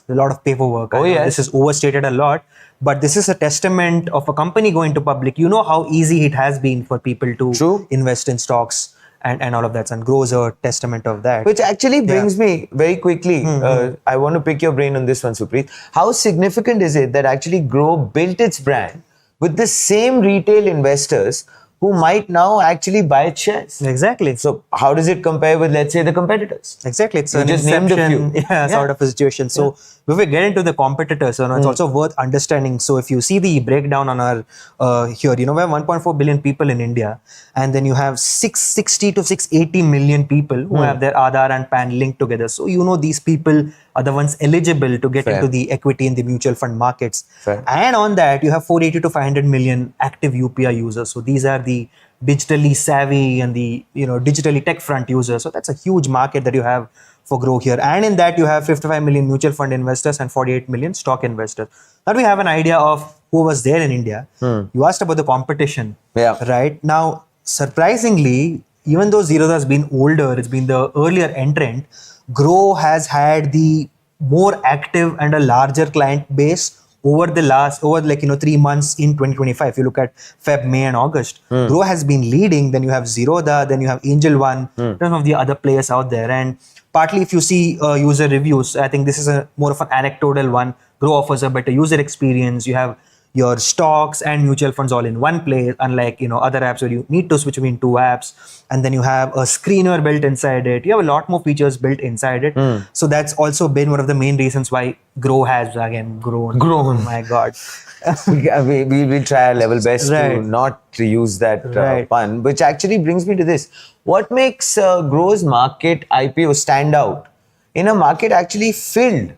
Speaker 5: lot of paperwork. I know
Speaker 1: yes.
Speaker 5: this is overstated a lot, but this is a testament of a company going to public. You know how easy it has been for people to
Speaker 1: True.
Speaker 5: invest in stocks and all of that. And Groww is a testament of that.
Speaker 1: Which actually brings me very quickly. I want to pick your brain on this one, Supreet. How significant is it that actually Groww built its brand with the same retail investors who might now actually buy its shares?
Speaker 5: Exactly.
Speaker 1: So how does it compare with, let's say, the competitors?
Speaker 5: Exactly, it's
Speaker 1: You
Speaker 5: an
Speaker 1: just named a
Speaker 5: inception,
Speaker 1: few.
Speaker 5: sort of a situation. So before we get into the competitors, it's also worth understanding. So if you see the breakdown on our here, we have 1.4 billion people in India, and then you have 660 to 680 million people who have their Aadhaar and PAN linked together. So these people are the ones eligible to get
Speaker 1: Fair.
Speaker 5: into the equity in the mutual fund markets.
Speaker 1: Fair.
Speaker 5: And on that, you have 480 to 500 million active UPI users. So these are the digitally savvy and the digitally tech front users. So that's a huge market that you have for Groww here. And in that, you have 55 million mutual fund investors and 48 million stock investors. Now we have an idea of who was there in India. You asked about the competition.
Speaker 1: Yeah.
Speaker 5: Right now, surprisingly, even though Zerodha has been older, it's been the earlier entrant, Groww has had the more active and a larger client base over 3 months in 2025. If you look at Feb, May and August, Groww has been leading. Then you have Zerodha, then you have Angel One, some of the other players out there. And partly if you see user reviews, I think this is more of an anecdotal one. Groww offers a better user experience. You have your stocks and mutual funds all in one place, unlike other apps where you need to switch between two apps. And then you have a screener built inside it. You have a lot more features built inside it. So that's also been one of the main reasons why Groww has again grown. Oh my God.
Speaker 1: we will try our level best to
Speaker 5: Right.
Speaker 1: not use that
Speaker 5: Right.
Speaker 1: pun, which actually brings me to this. What makes Grow's market IPO stand out in a market actually filled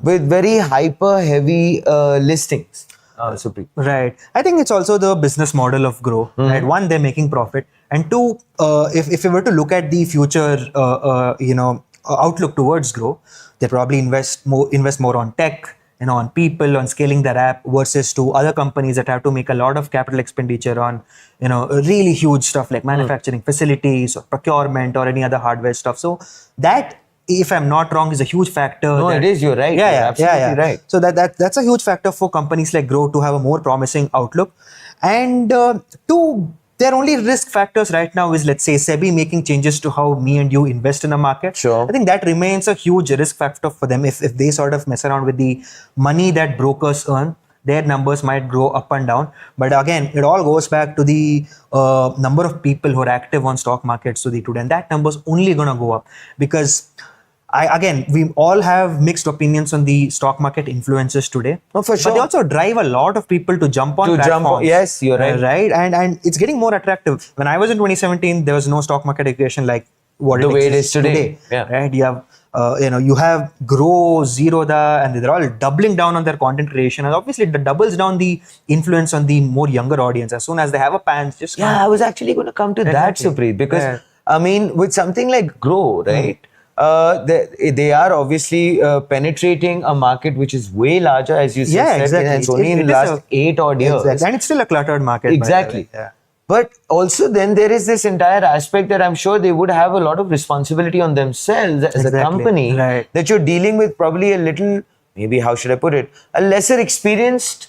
Speaker 1: with very hyper heavy listings? Supreet.
Speaker 5: Right. I think it's also the business model of Groww. Right. One, they're making profit, and two, if we were to look at the future, outlook towards Groww, they probably invest more on tech, on people, on scaling their app, versus to other companies that have to make a lot of capital expenditure on, really huge stuff like manufacturing facilities or procurement or any other hardware stuff. So that, if I'm not wrong, is a huge factor.
Speaker 1: No, it is. You're right. You're absolutely right.
Speaker 5: So that's a huge factor for companies like Groww to have a more promising outlook. And two, their only risk factors right now is, let's say, SEBI making changes to how me and you invest in a market.
Speaker 1: Sure.
Speaker 5: I think that remains a huge risk factor for them. If they sort of mess around with the money that brokers earn, their numbers might grow up and down. But again, it all goes back to the number of people who are active on stock markets today. And that number is only going to go up, because we all have mixed opinions on the stock market influencers today.
Speaker 1: Oh, for sure.
Speaker 5: But they also drive a lot of people to jump on platforms.
Speaker 1: Yes, you're right.
Speaker 5: Right, and it's getting more attractive. When I was in 2017, there was no stock market education like what
Speaker 1: The
Speaker 5: it
Speaker 1: way it
Speaker 5: exists
Speaker 1: is today. Yeah.
Speaker 5: Right, you have you have Groww, Zerodha, and they're all doubling down on their content creation, and obviously it doubles down the influence on the more younger audience. As soon as they have a pan, just
Speaker 1: I was actually going to come to that, Supreet, because I mean, with something like Groww, right? They are obviously penetrating a market which is way larger, as you said.
Speaker 5: Exactly.
Speaker 1: And it's only in the last 8 odd years.
Speaker 5: Exactly. And it's still a cluttered market. by the
Speaker 1: Exactly.
Speaker 5: way.
Speaker 1: But also then there is this entire aspect that I'm sure they would have a lot of responsibility on themselves as a company,
Speaker 5: Right.
Speaker 1: that you're dealing with probably a little, maybe how should I put it, a lesser experienced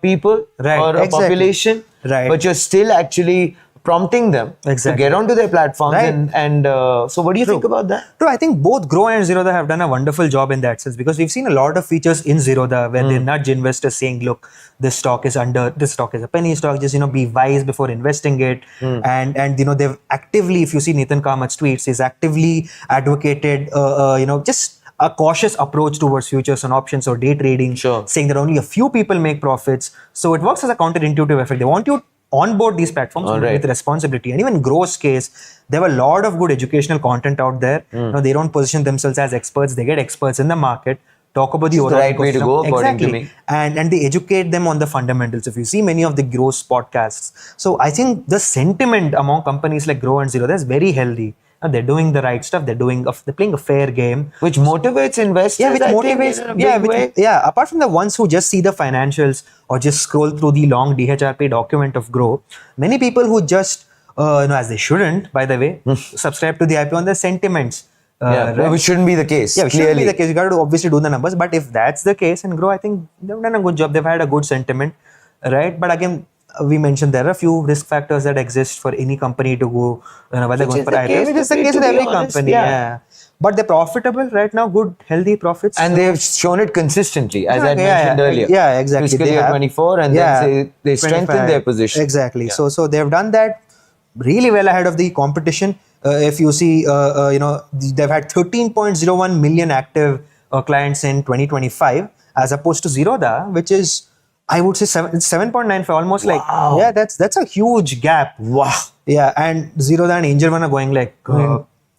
Speaker 1: people or a population, but you're still actually prompting them to get onto their platforms. And so what do you think about that?
Speaker 5: True, I think both Groww and Zerodha have done a wonderful job in that sense, because we've seen a lot of features in Zerodha where they nudge investors saying, look, this stock is a penny stock, just be wise before investing it. And they've actively, if you see Nathan Kamat's tweets, he's actively advocated just a cautious approach towards futures and options or day trading, saying that only a few people make profits. So it works as a counterintuitive effect. They want you onboard these platforms with responsibility. And even in Grow's case, there have a lot of good educational content out there. They don't position themselves as experts. They get experts in the market, talk about the
Speaker 1: overall right way to go, according to me.
Speaker 5: And they educate them on the fundamentals. If you see many of the Grow's podcasts. So I think the sentiment among companies like Groww and Zerodha is very healthy. They're doing the right stuff. They're playing a fair game,
Speaker 1: which motivates investors.
Speaker 5: Apart from the ones who just see the financials or just scroll through the long DHRP document of Groww, many people who just as they shouldn't, by the way, subscribe to the IPO on the sentiments.
Speaker 1: Right? Which shouldn't be the case.
Speaker 5: Yeah, it shouldn't
Speaker 1: clearly.
Speaker 5: be the case. You got to obviously do the numbers. But if that's the case, and Groww, I think they've done a good job. They've had a good sentiment, right? But again, we mentioned there are a few risk factors that exist for any company to go, while they're going for IPO. Which is the case with every company. Yeah. But they're profitable right now, good, healthy profits.
Speaker 1: And they've shown it consistently, as I mentioned earlier.
Speaker 5: Yeah, exactly.
Speaker 1: Fiscal year 24, and then they strengthened their position.
Speaker 5: Exactly. Yeah. So they've done that really well ahead of the competition. If you see, they've had 13.01 million active clients in 2025, as opposed to Zerodha, which is, I would say, 7.95, almost like, yeah, that's a huge gap.
Speaker 1: Wow.
Speaker 5: Yeah, and Zerodha and Angel One are going like...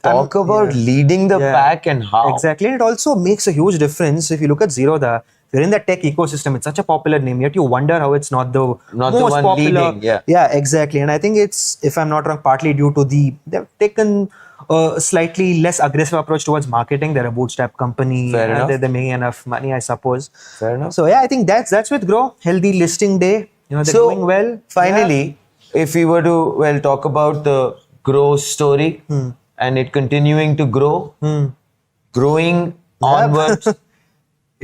Speaker 1: Talk about leading the pack and how.
Speaker 5: Exactly. And it also makes a huge difference if you look at Zerodha. If you're in the tech ecosystem, it's such a popular name, yet you wonder how it's not the most
Speaker 1: one
Speaker 5: popular.
Speaker 1: leading. Yeah.
Speaker 5: Yeah, exactly. And I think it's, if I'm not wrong, partly due to they've taken a slightly less aggressive approach towards marketing. They're a bootstrap company.
Speaker 1: Fair enough.
Speaker 5: They're making enough money, I suppose.
Speaker 1: Fair enough.
Speaker 5: So yeah, I think that's with Groww. Healthy listing day. They're doing well.
Speaker 1: Finally, if we were to, talk about the Groww story, and it continuing to grow, growing onwards.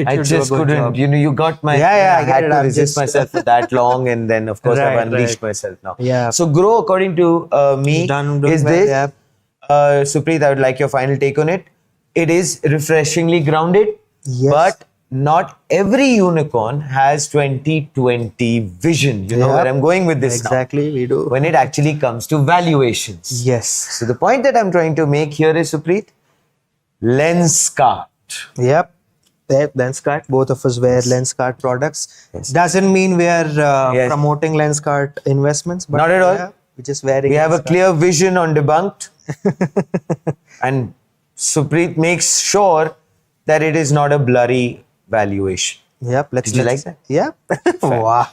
Speaker 1: I just couldn't, you got my, I had to resist myself for that long, and then of course I've unleashed myself now.
Speaker 5: Yeah.
Speaker 1: So Groww, according to me, is this, Supreet, I would like your final take on it. It is refreshingly grounded, but not every unicorn has 2020 vision. You know where I'm going with this now.
Speaker 5: Exactly, we do.
Speaker 1: When it actually comes to valuations.
Speaker 5: Yes.
Speaker 1: So the point that I'm trying to make here is, Supreet, Lenskart.
Speaker 5: Yep. Lenskart, both of us wear Lenskart products.
Speaker 1: Yes.
Speaker 5: Doesn't mean we are promoting Lenskart investments. But
Speaker 1: not at all.
Speaker 5: Yeah, we're just wearing
Speaker 1: We have a
Speaker 5: Lenskart.
Speaker 1: clear vision on Debunked. And Supreet makes sure that it is not a blurry valuation.
Speaker 5: Yep.
Speaker 1: Did you like that?
Speaker 5: Yep. Wow.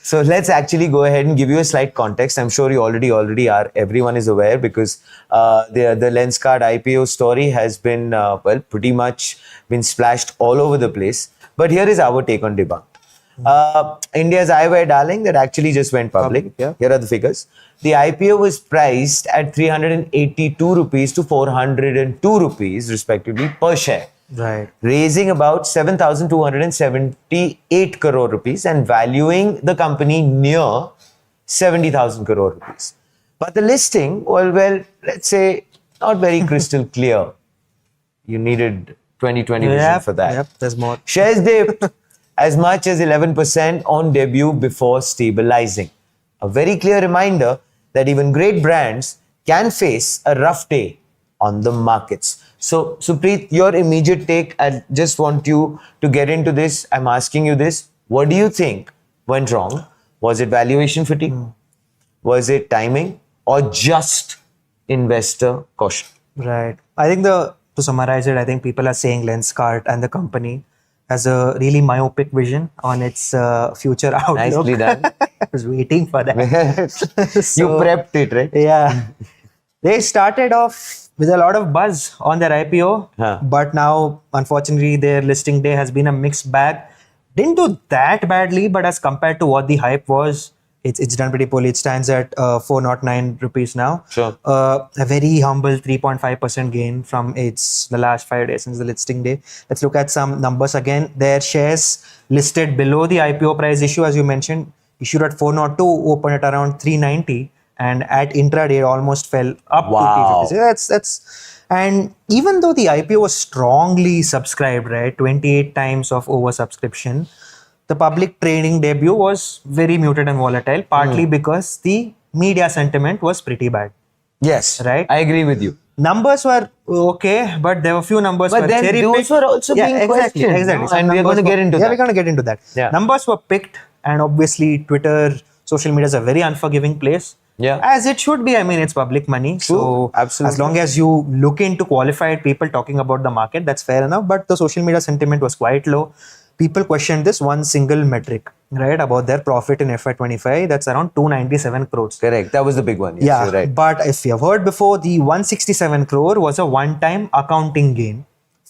Speaker 1: So let's actually go ahead and give you a slight context. I'm sure you already are. Everyone is aware because the Lenskart IPO story has been, pretty much been splashed all over the place. But here is our take on Debunked. India's eyewear darling that actually just went public. Here are the figures. The IPO was priced at 382 rupees to 402 rupees respectively per share.
Speaker 5: Right.
Speaker 1: Raising about 7,278 crore rupees and valuing the company near 70,000 crore rupees. But the listing, let's say, not very crystal clear. You needed 2020 vision for that.
Speaker 5: Yep, there's more.
Speaker 1: Shares dipped as much as 11% on debut before stabilizing. A very clear reminder that even great brands can face a rough day on the markets. So, Supreet, your immediate take, I just want you to get into this. I'm asking you this. What do you think went wrong? Was it valuation fatigue? Was it timing? Or just investor caution?
Speaker 5: Right. I think to summarize it, I think people are saying Lenskart and the company has a really myopic vision on its future outlook.
Speaker 1: Nicely done.
Speaker 5: I was waiting for that.
Speaker 1: You prepped it, right?
Speaker 5: Yeah. They started off with a lot of buzz on their IPO, but now, unfortunately, their listing day has been a mixed bag. Didn't do that badly, but as compared to what the hype was, it's done pretty poorly. It stands at 409 rupees now.
Speaker 1: Sure.
Speaker 5: A very humble 3.5% gain from the last 5 days since the listing day. Let's look at some numbers again. Their shares listed below the IPO price issue, as you mentioned, issued at 402, opened at around 390. And at intraday, it almost fell up to 350. That's and even though the IPO was strongly subscribed, right, 28 times of oversubscription, the public trading debut was very muted and volatile, partly because the media sentiment was pretty bad.
Speaker 1: Yes,
Speaker 5: right.
Speaker 1: I agree with you.
Speaker 5: Numbers were okay, but there were a few numbers.
Speaker 1: But then those were also being questioned.
Speaker 5: Exactly.
Speaker 1: And we're going to get into that.
Speaker 5: Yeah, we're going to get into that.
Speaker 1: Yeah.
Speaker 5: Numbers were picked, and obviously Twitter, social media is a very unforgiving place.
Speaker 1: Yeah.
Speaker 5: As it should be. I mean, it's public money.
Speaker 1: True.
Speaker 5: So
Speaker 1: Absolutely.
Speaker 5: As long as you look into qualified people talking about the market, that's fair enough. But the social media sentiment was quite low. People questioned this one single metric, right, about their profit in FY25. That's around 297 crores.
Speaker 1: Correct. That was the big one. Yes,
Speaker 5: Yeah.
Speaker 1: you're right.
Speaker 5: But if you have heard before, the 167 crore was a one-time accounting gain.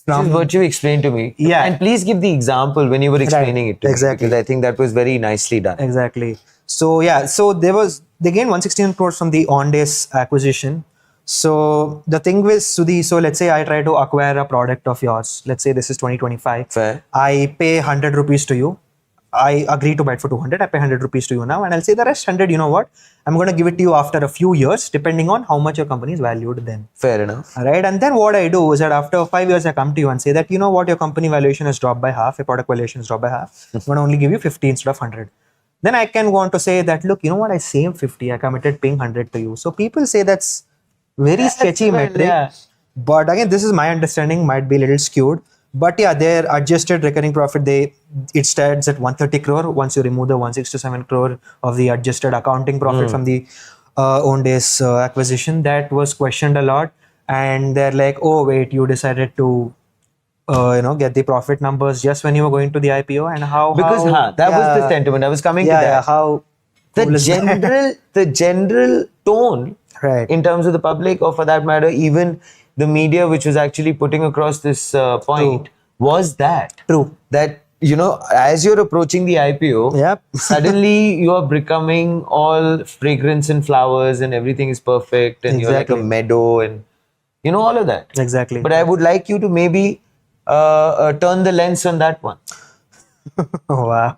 Speaker 1: This is what you explained to me.
Speaker 5: Yeah.
Speaker 1: And please give the example when you were explaining it to me.
Speaker 5: Exactly.
Speaker 1: Because I think that was very nicely done.
Speaker 5: Exactly. So yeah, so they gained 116 crores from the on-days acquisition. So the thing with Sudhi, so let's say I try to acquire a product of yours. Let's say this is 2025.
Speaker 1: Fair.
Speaker 5: I pay 100 rupees to you. I agree to buy it for 200. I pay 100 rupees to you now, and I'll say the rest 100. You know what? I'm going to give it to you after a few years, depending on how much your company is valued then.
Speaker 1: Fair enough.
Speaker 5: All right, and then what I do is that after 5 years, I come to you and say that, you know what, your company valuation has dropped by half, your product valuation has dropped by half. I'm going to only give you 50 instead of 100. Then I can go on to say that, look, you know what, I saved 50, I committed paying 100 to you. So people say that's very sketchy metric.
Speaker 1: Yeah.
Speaker 5: But again, this is my understanding, might be a little skewed. But yeah, their adjusted recurring profit, it stands at 130 crore once you remove the 167 crore of the adjusted accounting profit from the own days acquisition. That was questioned a lot, and they're like, oh wait, you decided to get the profit numbers just when you were going to the IPO, and
Speaker 1: that was the sentiment. I was coming to that.
Speaker 5: Yeah, how cool is that?
Speaker 1: the general tone,
Speaker 5: Right.
Speaker 1: in terms of the public, or for that matter, even the media, which was actually putting across this point, was that
Speaker 5: True.
Speaker 1: that as you're approaching the IPO,
Speaker 5: Yep.
Speaker 1: suddenly you are becoming all fragrance and flowers, and everything is perfect, and you're like a
Speaker 5: Exactly.
Speaker 1: meadow, and all of that.
Speaker 5: Exactly.
Speaker 1: But I would like you to maybe turn the lens on that one.
Speaker 5: Oh, wow.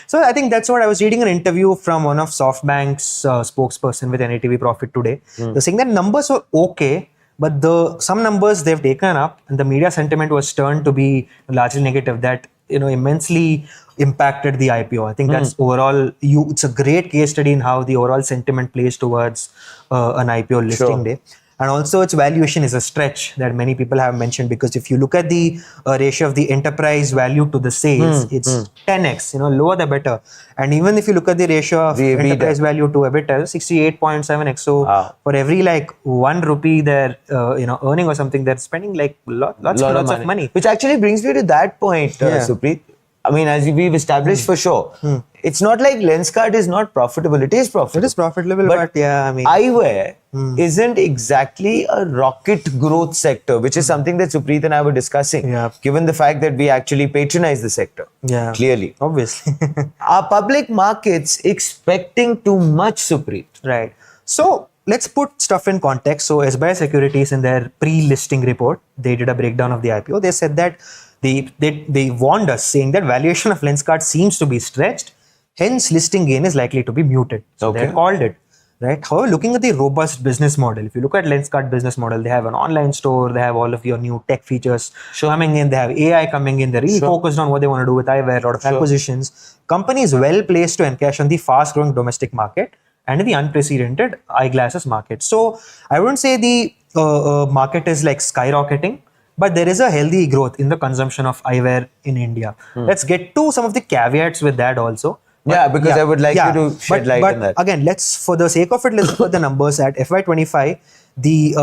Speaker 5: So I think that's what I was reading an interview from one of SoftBank's spokesperson with NATV Profit today. They're saying that numbers were okay, but some numbers they've taken up and the media sentiment was turned to be largely negative. That immensely impacted the IPO. I think that's overall. It's a great case study in how the overall sentiment plays towards an IPO listing day. And also its valuation is a stretch that many people have mentioned, because if you look at the ratio of the enterprise value to the sales, it's 10x, lower the better. And even if you look at the ratio of
Speaker 1: The EBITDA.
Speaker 5: enterprise value to EBITDA, 68.7x. So for every like 1 rupee they're earning or something, they're spending like lots of money.
Speaker 1: Which actually brings me to that point, Supreet. I mean, as we've established for sure, it's not like Lenskart is not profitable. It is profitable.
Speaker 5: It is profitable, but yeah, I mean,
Speaker 1: eyewear isn't exactly a rocket growth sector, which is something that Supreet and I were discussing.
Speaker 5: Yeah.
Speaker 1: Given the fact that we actually patronize the sector.
Speaker 5: Yeah.
Speaker 1: Clearly.
Speaker 5: Obviously.
Speaker 1: Are public markets expecting too much, Supreet?
Speaker 5: Right. So let's put stuff in context. So SBI Securities, in their pre-listing report, they did a breakdown of the IPO. They said that they warned us, saying that valuation of Lenskart seems to be stretched, hence listing gain is likely to be muted. So they had called it. Right. However, looking at the robust business model, if you look at Lenskart business model, they have an online store, they have all of your new tech features coming in, they have AI coming in, they're really focused on what they want to do with eyewear, a lot of acquisitions. Company is well placed to encash on the fast growing domestic market and in the unprecedented eyeglasses market. So I wouldn't say the market is like skyrocketing, but there is a healthy growth in the consumption of eyewear in India. Let's get to some of the caveats with that also.
Speaker 1: Because I would like you to shed light on that.
Speaker 5: Again, for the sake of it, let's look at the numbers. At FY25, the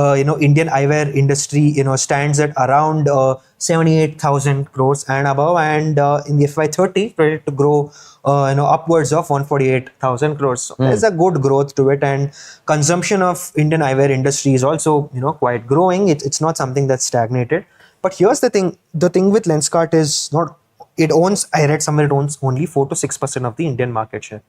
Speaker 5: Indian eyewear industry stands at around 78,000 crores and above, and in the FY30 projected to grow upwards of 148,000 crores. So there's a good growth to it, and consumption of Indian eyewear industry is also quite growing. It's not something that's stagnated. But here's the thing with Lenskart is I read somewhere it owns only 4 to 6% of the Indian market share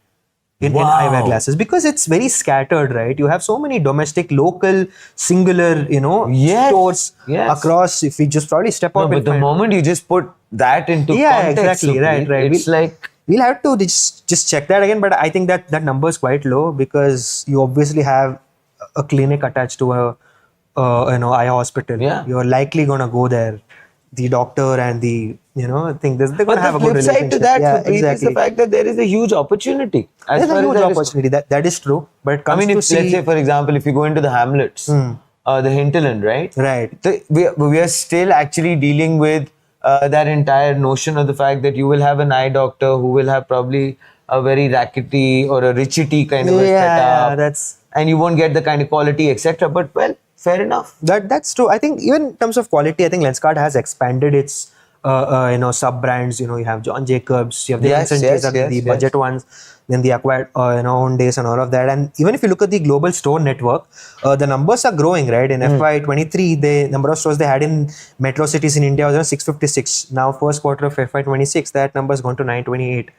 Speaker 5: in eyewear glasses, because it's very scattered, right? You have so many domestic, local, singular, stores across. If we just probably step out.
Speaker 1: But the moment you just put that into context,
Speaker 5: exactly,
Speaker 1: Supreet,
Speaker 5: right.
Speaker 1: It's
Speaker 5: We'll have to just check that again, but I think that number is quite low, because you obviously have a clinic attached to a eye hospital.
Speaker 1: Yeah.
Speaker 5: You're likely gonna go there. The doctor and the they're gonna have a good relationship.
Speaker 1: But the flip side to that, Supreet, is the
Speaker 5: exactly.
Speaker 1: fact that there is a huge opportunity.
Speaker 5: There's a huge opportunity. That is true. But it comes
Speaker 1: let's say, for example, if you go into the hamlets, the hinterland, right?
Speaker 5: Right.
Speaker 1: We are still actually dealing with that entire notion of the fact that you will have an eye doctor who will have probably a very rackety or a richety kind of a setup. And you won't get the kind of quality, etc. But fair enough.
Speaker 5: That's true. I think even in terms of quality, I think Lenskart has expanded its sub brands. You have John Jacobs, you have the the budget ones, then the acquired own days and all of that. And even if you look at the global store network, the numbers are growing, right? In FY23, the number of stores they had in metro cities in India was around 656. Now first quarter of FY26, that number has gone to 928.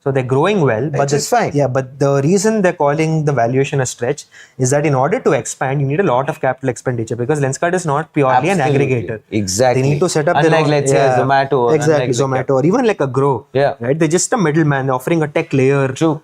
Speaker 5: So they're growing well, but
Speaker 1: Which is fine.
Speaker 5: Yeah, but the reason they're calling the valuation a stretch is that in order to expand, you need a lot of capital expenditure because Lenskart is not purely an
Speaker 1: Absolutely.
Speaker 5: aggregator.
Speaker 1: Exactly.
Speaker 5: They need to set up
Speaker 1: Unlike,
Speaker 5: their own,
Speaker 1: let's say, Zomato or
Speaker 5: exactly,
Speaker 1: unlike
Speaker 5: Zomato or even like a Groww.
Speaker 1: Yeah.
Speaker 5: Right? They're just a middleman offering a tech layer.
Speaker 1: True.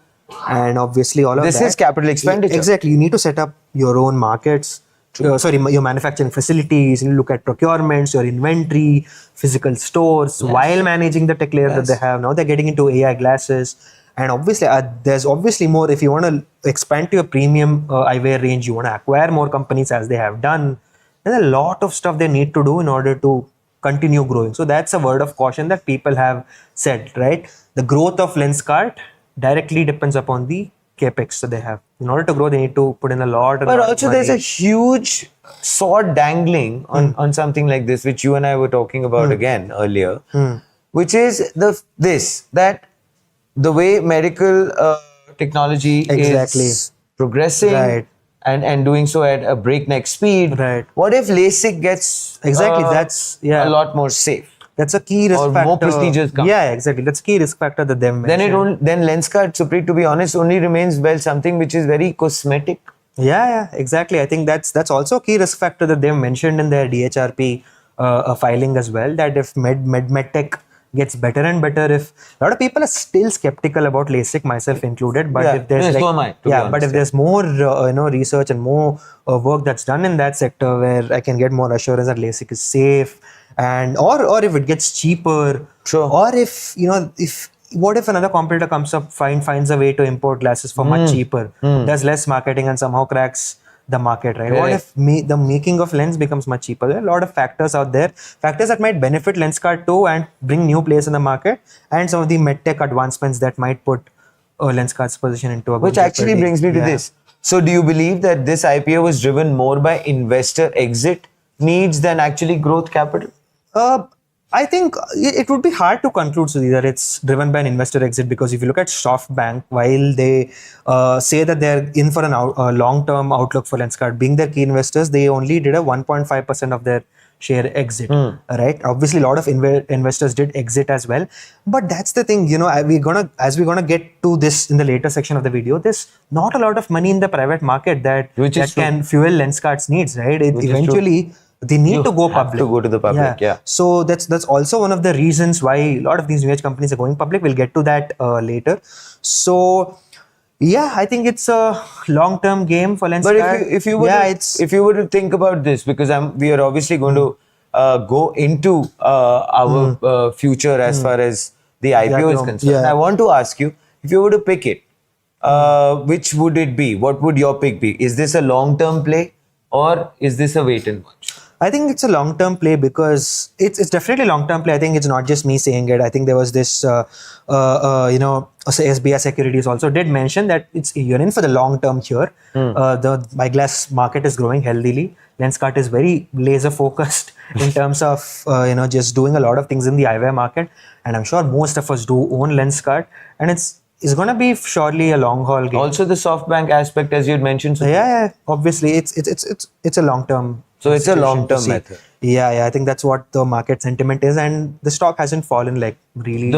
Speaker 5: And obviously all of
Speaker 1: This
Speaker 5: that.
Speaker 1: is capital expenditure.
Speaker 5: Exactly. You need to set up your own markets. Your manufacturing facilities. You look at procurements, your inventory, physical stores, while managing the tech layer that they have. Now they're getting into AI glasses. And obviously, there's obviously more. If you want to expand to your premium eyewear range, you want to acquire more companies as they have done. There's a lot of stuff they need to do in order to continue growing. So that's a word of caution that people have said, right? The growth of Lenskart directly depends upon the capex that they have. In order to grow, they need to put in a lot.
Speaker 1: But also, there's a huge sword dangling on something like this, which you and I were talking about again earlier, which is that the way medical technology is progressing and doing so at a breakneck speed.
Speaker 5: Right.
Speaker 1: What if LASIK gets
Speaker 5: that's
Speaker 1: a lot more safe?
Speaker 5: That's a key risk
Speaker 1: or
Speaker 5: factor.
Speaker 1: More procedures come.
Speaker 5: Yeah, exactly. That's a key risk factor that they mentioned.
Speaker 1: Then Lenskart, Supreet, to be honest, only remains something which is very cosmetic.
Speaker 5: Yeah, exactly. I think that's also a key risk factor that they've mentioned in their DHRP filing as well. That if medtech gets better and better, if a lot of people are still skeptical about LASIK, myself included, but if there's if there's more research and more work that's done in that sector where I can get more assurance that LASIK is safe, and or if it gets cheaper, or if what if another competitor comes up finds a way to import glasses for much cheaper, does less marketing and somehow cracks the market, right? What if the making of lens becomes much cheaper? There are a lot of factors out there, factors that might benefit Lenskart too and bring new players in the market, and some of the medtech advancements that might put Lenskart's position into a
Speaker 1: Which actually brings me to this. So do you believe that this IPO was driven more by investor exit needs than actually growth capital?
Speaker 5: I think it would be hard to conclude, Sudhir, that it's driven by an investor exit, because if you look at SoftBank, while they say that they're in for a long-term outlook for Lenskart, being their key investors, they only did a 1.5% of their share exit, right? Obviously, a lot of investors did exit as well, but that's the thing, as we're gonna get to this in the later section of the video, there's not a lot of money in the private market that can fuel Lenskart's needs, right? Eventually, they need to go public.
Speaker 1: To go to the public,
Speaker 5: So that's also one of the reasons why a lot of these new age companies are going public. We'll get to that later. So yeah, I think it's a long-term game for Lenskart.
Speaker 1: But if you were to think about this, because we are obviously going to go into our future as far as the IPO is concerned. I want to ask you, if you were to pick it, which would it be? What would your pick be? Is this a long-term play or is this a wait and watch?
Speaker 5: I think it's a long-term play, because it's definitely a long-term play. I think it's not just me saying it. I think there was this, SBI Securities also did mention that you're in for the long-term here. The eyeglass market is growing healthily. Lenskart is very laser-focused in terms of, just doing a lot of things in the eyewear market. And I'm sure most of us do own Lenskart. And it's going to be surely a long-haul game.
Speaker 1: Also the SoftBank aspect, as you had mentioned.
Speaker 5: Yeah, obviously it's a long-term.
Speaker 1: So it's a long-term method.
Speaker 5: Yeah, I think that's what the market sentiment is, and the stock hasn't fallen like really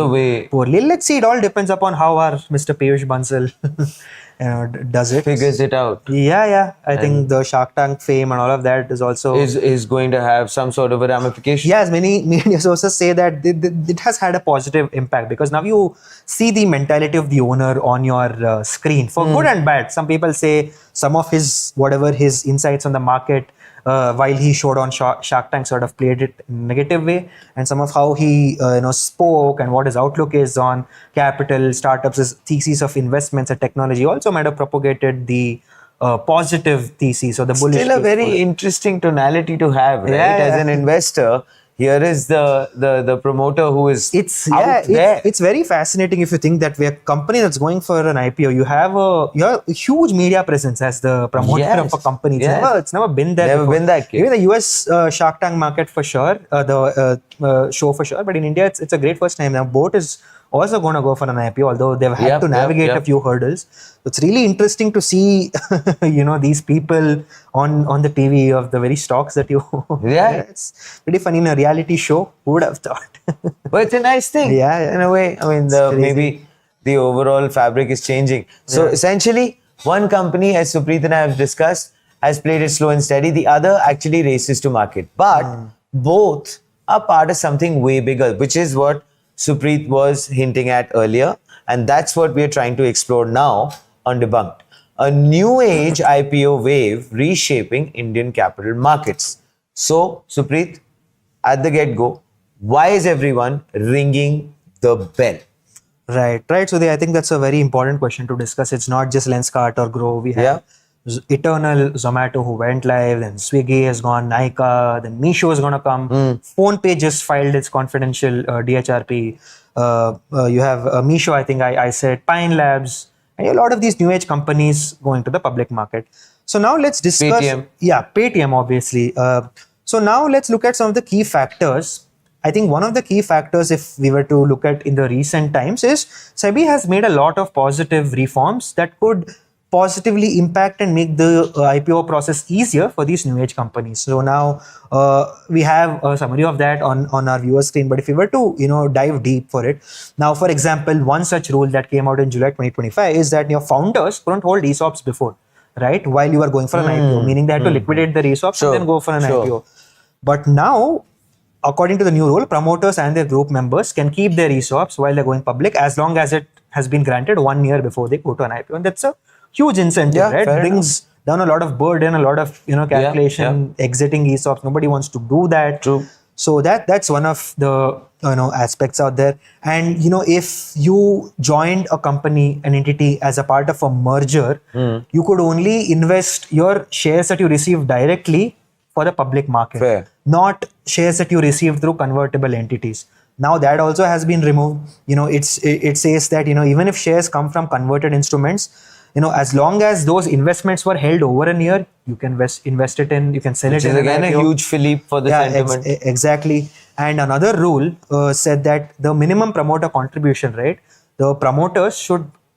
Speaker 5: poorly. Let's see. It all depends upon how our Mr. Piyush Bansal does it.
Speaker 1: Figures it out.
Speaker 5: Yeah. I think the Shark Tank fame and all of that is also
Speaker 1: is going to have some sort of a ramification.
Speaker 5: Yes, many media sources say that it has had a positive impact, because now you see the mentality of the owner on your screen, for good and bad. Some people say some of his insights on the market while he showed on Shark Tank sort of played it in a negative way, and some of how he spoke and what his outlook is on capital, startups, his thesis of investments and technology also might have propagated the positive thesis or the bullish.
Speaker 1: Still a very interesting tonality to have, right? As an investor, here is the promoter who is out there.
Speaker 5: It's very fascinating if you think that we're a company that's going for an IPO. You have a huge media presence as the promoter of a company. It's never been there.
Speaker 1: Never been that case.
Speaker 5: Even the US Shark Tank market for sure, the show for sure. But in India, it's a great first time. Now, Boat is also going to go for an IPO, although they've had to navigate a few hurdles. It's really interesting to see, these people on the TV of the very stocks that you own.
Speaker 1: Yeah.
Speaker 5: It's pretty funny in a reality show. Who would have thought?
Speaker 1: But it's a nice thing.
Speaker 5: Yeah.
Speaker 1: In a way. I mean, maybe the overall fabric is changing. So essentially, one company, as Supreet and I have discussed, has played it slow and steady. The other actually races to market. But both are part of something way bigger, which is what Supreet was hinting at earlier. And that's what we are trying to explore now on Debunked. A new age IPO wave reshaping Indian capital markets. So, Supreet, at the get-go, why is everyone ringing the bell?
Speaker 5: Right. So I think that's a very important question to discuss. It's not just Lenskart or Groww. We have Eternal, Zomato who went live, then Swiggy has gone, Nykaa, then Meesho is going to come. PhonePe just filed its confidential DHRP. You have Meesho, I think I said, Pine Labs, and a lot of these new age companies going to the public market. So now let's discuss.
Speaker 1: Paytm.
Speaker 5: Yeah, Paytm, obviously. So now let's look at some of the key factors. I think one of the key factors, if we were to look at in the recent times, is SEBI has made a lot of positive reforms that could positively impact and make the IPO process easier for these new age companies. So now we have a summary of that on our viewer screen. But if we were to dive deep for it, now for example, one such rule that came out in July 2025 is that your founders couldn't hold ESOPs before, right? While you were going for an IPO, meaning they had to liquidate the ESOPs and then go for an IPO. But now, according to the new rule, promoters and their group members can keep their ESOPs while they're going public as long as it has been granted 1 year before they go to an IPO. And that's a huge incentive, right? Brings down a lot of burden, a lot of calculation, exiting ESOPs. Nobody wants to do that.
Speaker 1: True.
Speaker 5: So that's one of the aspects out there. And if you joined a company, an entity as a part of a merger, you could only invest your shares that you received directly for the public market, not shares that you received through convertible entities. Now that also has been removed. It says that even if shares come from converted instruments, as long as those investments were held over a year, you can invest it in, you can sell it in.
Speaker 1: Which is again a huge fillip for the sentiment.
Speaker 5: Exactly. And another rule said that the minimum promoter contribution, right? The promoters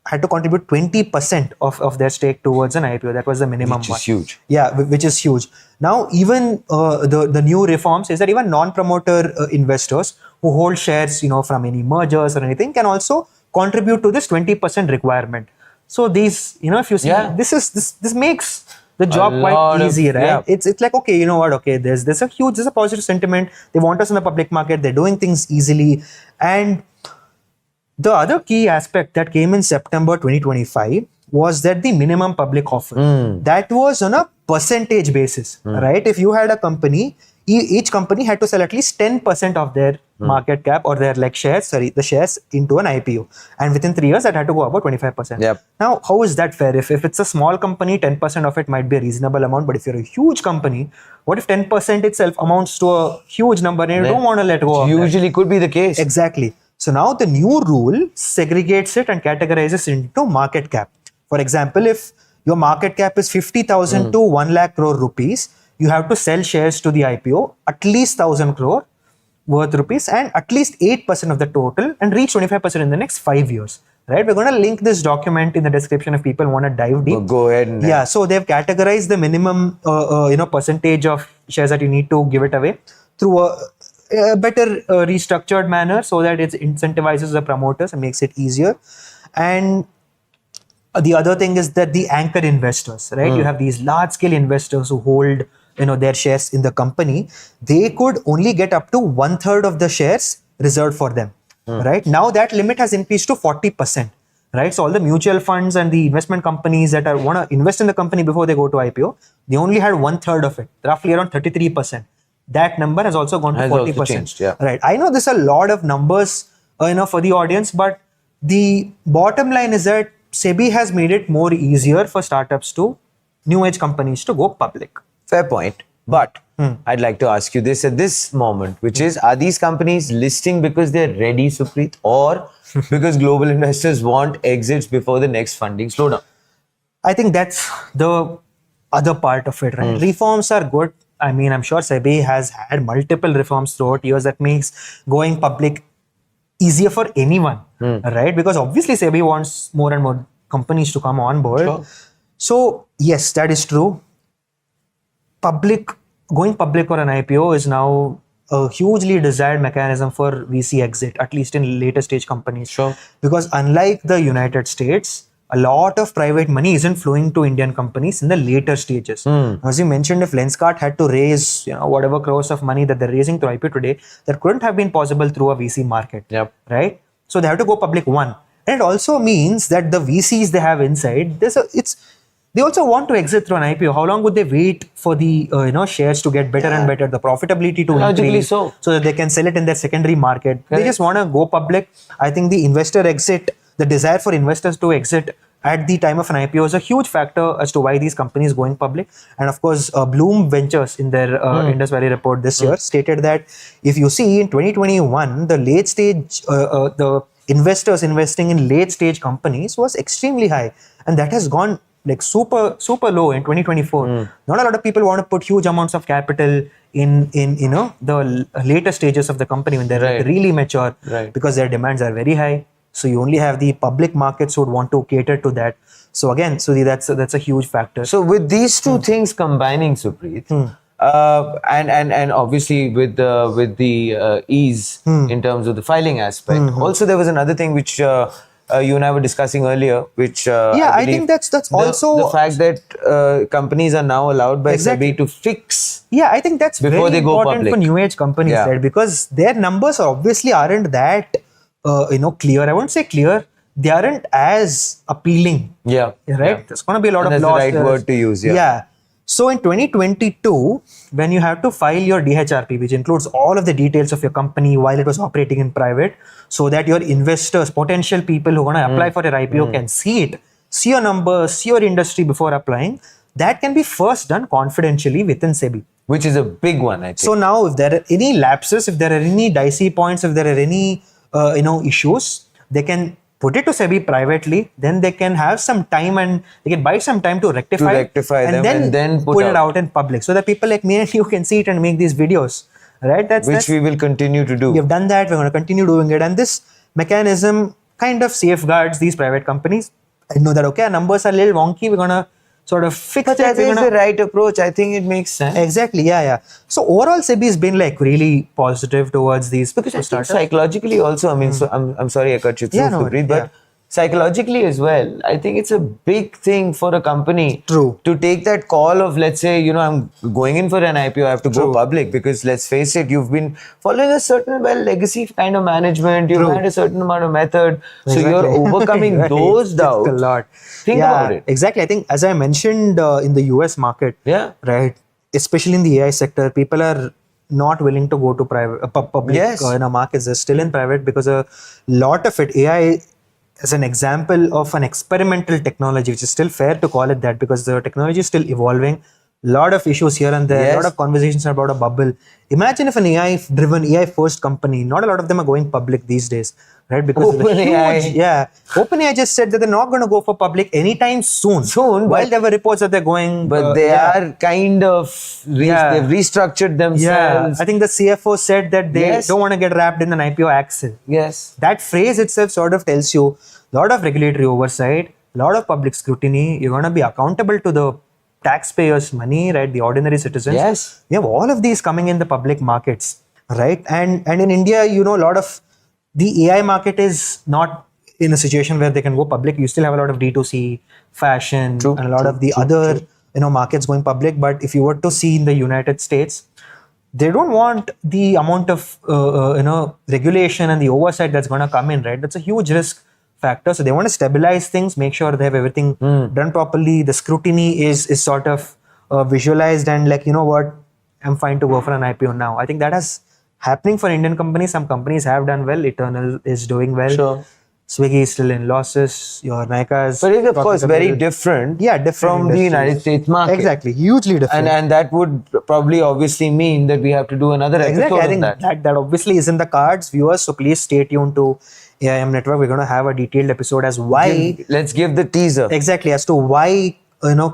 Speaker 5: had to contribute 20% of their stake towards an IPO. That was the minimum.
Speaker 1: Which is huge.
Speaker 5: Yeah, which is huge. Now, even the new reforms is that even non-promoter investors who hold shares, from any mergers or anything, can also contribute to this 20% requirement. So these, if you see, this makes the job quite easy, right?
Speaker 1: Yeah.
Speaker 5: It's like, okay, you know what? Okay, there's a positive sentiment. They want us in the public market. They're doing things easily, and the other key aspect that came in September 2025 was that the minimum public offer, that was on a percentage basis, right? If you had a company, each company had to sell at least 10% of their market cap or their the shares into an IPO. And within 3 years, that had to go about 25%.
Speaker 1: Yep.
Speaker 5: Now, how is that fair? If it's a small company, 10% of it might be a reasonable amount. But if you're a huge company, what if 10% itself amounts to a huge number and you don't want to let go of that?
Speaker 1: Usually could be the case.
Speaker 5: Exactly. So now the new rule segregates it and categorizes it into market cap. For example, if your market cap is 50,000 to 1 lakh crore rupees, you have to sell shares to the IPO at least 1,000 crore worth rupees and at least 8% of the total and reach 25% in the next 5 years. Right? We're going to link this document in the description if people want to dive deep.
Speaker 1: Go ahead. And
Speaker 5: so they've categorized the minimum percentage of shares that you need to give it away through a better restructured manner so that it incentivizes the promoters and makes it easier. And the other thing is that the anchor investors, right? You have these large scale investors who hold their shares in the company. They could only get up to 1/3 of the shares reserved for them, right? Now that limit has increased to 40%, right? So all the mutual funds and the investment companies that want to invest in the company before they go to IPO, they only had 1/3 of it, roughly around 33%. That number has also gone to 40%.
Speaker 1: Also changed,
Speaker 5: Right. I know there's a lot of numbers, for the audience, but the bottom line is that SEBI has made it more easier for startups new age companies to go public.
Speaker 1: Fair point. But I'd like to ask you this at this moment, which is, are these companies listing because they're ready, Supreet, or because global investors want exits before the next funding slowdown?
Speaker 5: I think that's the other part of it, right? Reforms are good. I mean, I'm sure SEBI has had multiple reforms throughout years that makes going public easier for anyone, right? Because obviously SEBI wants more and more companies to come on board.
Speaker 1: Sure.
Speaker 5: So yes, that is true. Going public or an IPO is now a hugely desired mechanism for VC exit, at least in later stage companies.
Speaker 1: Sure.
Speaker 5: Because unlike the United States, a lot of private money isn't flowing to Indian companies in the later stages. As you mentioned, if Lenskart had to raise, whatever crores of money that they're raising through IPO today, that couldn't have been possible through a VC market.
Speaker 1: Yep.
Speaker 5: Right? So they have to go public one. And it also means that the VCs they have inside, they also want to exit through an IPO. How long would they wait for the shares to get better and better, the profitability to
Speaker 1: Logically
Speaker 5: increase,
Speaker 1: so
Speaker 5: that they can sell it in their secondary market?
Speaker 1: Correct.
Speaker 5: They just want to go public. I think the investor exit, the desire for investors to exit at the time of an IPO is a huge factor as to why these companies going public. And of course, Bloom Ventures in their Indus Valley report this year stated that if you see in 2021, the late stage, the investors investing in late stage companies was extremely high, and that has gone like super low in 2024. Not a lot of people want to put huge amounts of capital in the later stages of the company when they're really mature, because their demands are very high. So you only have the public markets who would want to cater to that. So again, Sudhi, that's a huge factor.
Speaker 1: So with these two things combining, Supreet, and obviously with the ease in terms of the filing aspect. Also, there was another thing which you and I were discussing earlier, which
Speaker 5: I think that's also
Speaker 1: the fact that companies are now allowed by SEBI to fix.
Speaker 5: Yeah, I think that's
Speaker 1: before
Speaker 5: very
Speaker 1: they go
Speaker 5: important
Speaker 1: public
Speaker 5: for new age companies, right? Because their numbers obviously aren't that clear. I won't say clear. They aren't as appealing.
Speaker 1: Yeah.
Speaker 5: Right? There's going to be a lot of
Speaker 1: that's
Speaker 5: losses.
Speaker 1: the right word to use.
Speaker 5: Yeah. So in 2022, when you have to file your DHRP, which includes all of the details of your company while it was operating in private, so that your investors, potential people who are going to apply for your IPO can see it, see your numbers, see your industry before applying, that can be first done confidentially within SEBI.
Speaker 1: Which is a big one, I think.
Speaker 5: So now if there are any lapses, if there are any dicey points, if there are any issues, they can put it to SEBI privately, then they can have some time and they can buy some time to rectify
Speaker 1: them and then
Speaker 5: put it out in public, so that people like me and you can see it and make these videos, right? That's
Speaker 1: we will continue to do.
Speaker 5: We have done that, we're going to continue doing it, and this mechanism kind of safeguards these private companies. I know that, okay, our numbers are a little wonky, we're going to sort of fix it.
Speaker 1: I think it's the right approach. I think it makes sense.
Speaker 5: Exactly, yeah. So overall, SEBI has been like really positive towards these
Speaker 1: because I think psychologically also, I mean, so I'm sorry I cut you through, Supreet, but psychologically as well, I think it's a big thing for a company to take that call of, let's say, I'm going in for an IPO, I have to go public, because let's face it, you've been following a certain legacy kind of management, you've had a certain amount of method, so you're overcoming those doubts.
Speaker 5: A lot.
Speaker 1: Think about it.
Speaker 5: Exactly. I think, as I mentioned in the US market, right, especially in the AI sector, people are not willing to go to private public markets. They're still in private because a lot of it, AI as an example of an experimental technology, which is still fair to call it that, because the technology is still evolving. A lot of issues here and there, a lot of conversations about a bubble. Imagine if an AI-driven, AI-first company, not a lot of them are going public these days, right? Because OpenAI just said that they're not going to go for public anytime soon. While there were reports that they're going,
Speaker 1: but they are kind of they've restructured themselves.
Speaker 5: I think the CFO said that they don't want to get wrapped in an IPO axle. That phrase itself sort of tells you a lot of regulatory oversight, a lot of public scrutiny. You're going to be accountable to the taxpayers' money, right? The ordinary citizens. We have all of these coming in the public markets, right? And in India, a lot of the AI market is not in a situation where they can go public. You still have a lot of D2C, fashion, and a lot of the other markets going public. But if you were to see in the United States, they don't want the amount of regulation and the oversight that's going to come in, right? That's a huge risk factor. So they want to stabilize things, make sure they have everything done properly. The scrutiny is sort of visualized and like, what, I'm fine to go for an IPO now. I think that is happening for Indian companies. Some companies have done well. Eternal is doing well. Swiggy is still in losses. Your Nykaa is...
Speaker 1: But it's of course very different, from the United States market.
Speaker 5: Exactly, hugely different.
Speaker 1: And that would probably obviously mean that we have to do another episode
Speaker 5: I think that obviously is in the cards, viewers. So please stay tuned to AIM Network. We're going to have a detailed episode as why...
Speaker 1: Let's give the teaser.
Speaker 5: Exactly, as to why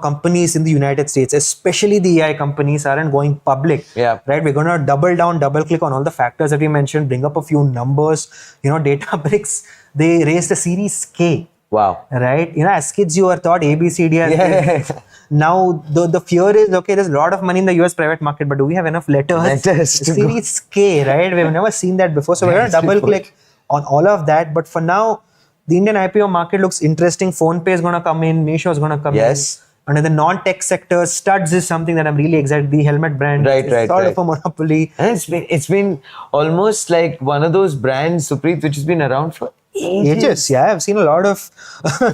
Speaker 5: companies in the United States, especially the AI companies, aren't going public. Right? We're going to double click on all the factors that we mentioned, bring up a few numbers. Databricks, they raised a Series K,
Speaker 1: Wow.
Speaker 5: Right? As kids, you were taught ABCD. As kids.
Speaker 1: Yeah.
Speaker 5: Now, the fear is, okay, there's a lot of money in the US private market, but do we have enough letters?
Speaker 1: Letters to go.
Speaker 5: Series K, right? We've never seen that before. So we're going to
Speaker 1: That's
Speaker 5: double
Speaker 1: good.
Speaker 5: click on all of that. But for now, the Indian IPO market looks interesting. PhonePe is going to come in. Meesho is going to come
Speaker 1: Yes.
Speaker 5: in. And in the non-tech sector, studs is something that I'm really excited. The helmet brand is sort of a monopoly.
Speaker 1: And it's been almost like one of those brands, Supreet, which has been around for ages.
Speaker 5: Yeah, I've seen a lot of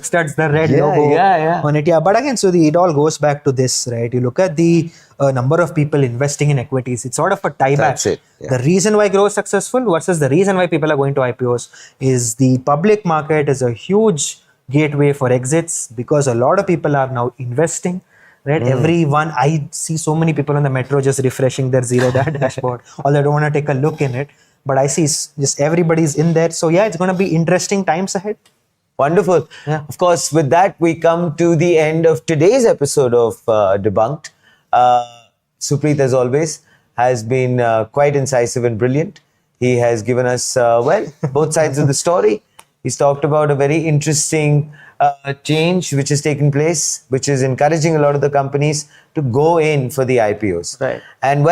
Speaker 5: studs, the red logo on it. Yeah, but again, so it all goes back to this, right? You look at the number of people investing in equities. It's sort of a tieback.
Speaker 1: That's it. Yeah.
Speaker 5: The reason why Groww is successful versus the reason why people are going to IPOs is the public market is a huge gateway for exits because a lot of people are now investing. Right, everyone, I see so many people on the metro just refreshing their zero dashboard, although I don't want to take a look in it. But I see just everybody's in there. So yeah, it's going to be interesting times ahead.
Speaker 1: Wonderful.
Speaker 5: Yeah.
Speaker 1: Of course, with that, we come to the end of today's episode of Debunked. Supreet, as always, has been quite incisive and brilliant. He has given us, both sides of the story. He's talked about a very interesting change which has taken place, which is encouraging a lot of the companies to go in for the IPOs.
Speaker 5: Right.
Speaker 1: And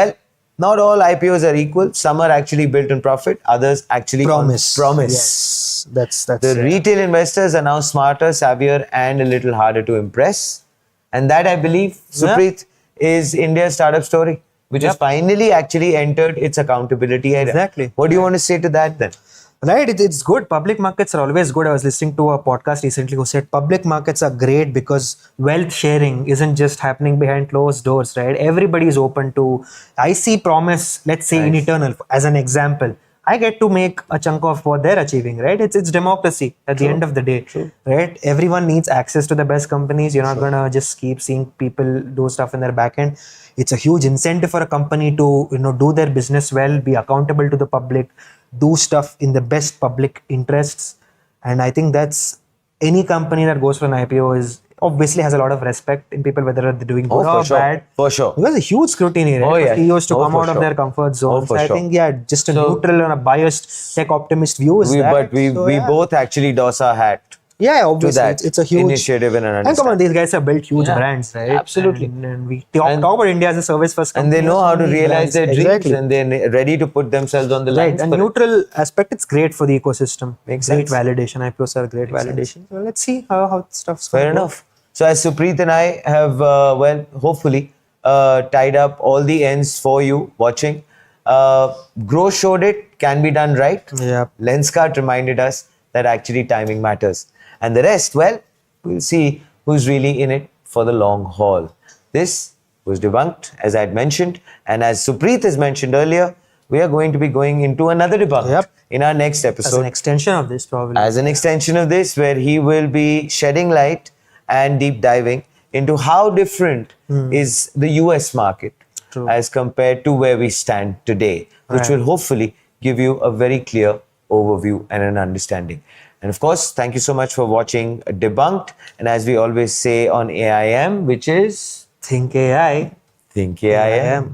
Speaker 1: not all IPOs are equal. Some are actually built on profit. Others actually
Speaker 5: Promise.
Speaker 1: on promise.
Speaker 5: Yes. That's
Speaker 1: The retail investors are now smarter, savvier, and a little harder to impress. And that, I believe, Supreet, is India's startup story, which has finally actually entered its accountability era.
Speaker 5: Exactly.
Speaker 1: What do you want to say to that then?
Speaker 5: Right, it's good. Public markets are always good. I was listening to a podcast recently who said public markets are great because wealth sharing isn't just happening behind closed doors, right? Everybody is open to. I see promise, let's say in Eternal, as an example. I get to make a chunk of what they're achieving, right? It's democracy at the end of the day, right? Everyone needs access to the best companies. You're not gonna just keep seeing people do stuff in their back end. It's a huge incentive for a company to do their business well, be accountable to the public, do stuff in the best public interests. And I think that's any company that goes for an IPO is obviously has a lot of respect in people, whether they're doing good or bad.
Speaker 1: For sure.
Speaker 5: Because a huge scrutiny, right?
Speaker 1: Oh, yeah.
Speaker 5: For CEOs to come
Speaker 1: for
Speaker 5: out of
Speaker 1: sure.
Speaker 5: their comfort zone.
Speaker 1: for
Speaker 5: So I
Speaker 1: sure.
Speaker 5: think, just a neutral and a biased tech optimist view is that.
Speaker 1: But we both actually doss our hat
Speaker 5: Yeah,
Speaker 1: to
Speaker 5: obviously.
Speaker 1: that
Speaker 5: It's a huge
Speaker 1: initiative and an
Speaker 5: And come on,
Speaker 1: understanding.
Speaker 5: these guys have built huge brands, right?
Speaker 1: absolutely.
Speaker 5: And we talk about India as a service first
Speaker 1: And
Speaker 5: company.
Speaker 1: they know how to realize their dreams,
Speaker 5: Exactly.
Speaker 1: and they're ready to put themselves on the
Speaker 5: Right,
Speaker 1: line.
Speaker 5: and neutral aspect, it's great for the ecosystem.
Speaker 1: Makes
Speaker 5: great
Speaker 1: sense.
Speaker 5: validation. IPOs are great validation. So let's see how stuff's
Speaker 1: Fair
Speaker 5: gonna go.
Speaker 1: enough. So as Supreet and I have, hopefully tied up all the ends for you watching. Groww showed it can be done right.
Speaker 5: Yeah.
Speaker 1: Lenskart reminded us that actually timing matters. And the rest, we'll see who's really in it for the long haul. This was Debunked, as I had mentioned. And as Supreet has mentioned earlier, we are going to be going into another debunk in our next
Speaker 5: As
Speaker 1: episode.
Speaker 5: an extension of this, probably.
Speaker 1: As an extension of this, where he will be shedding light and deep diving into how different is the US market as compared to where we stand today, which will hopefully give you a very clear overview and an understanding. And of course, thank you so much for watching Debunked. And as we always say on AIM, which is
Speaker 5: Think AI.
Speaker 1: Think AIM.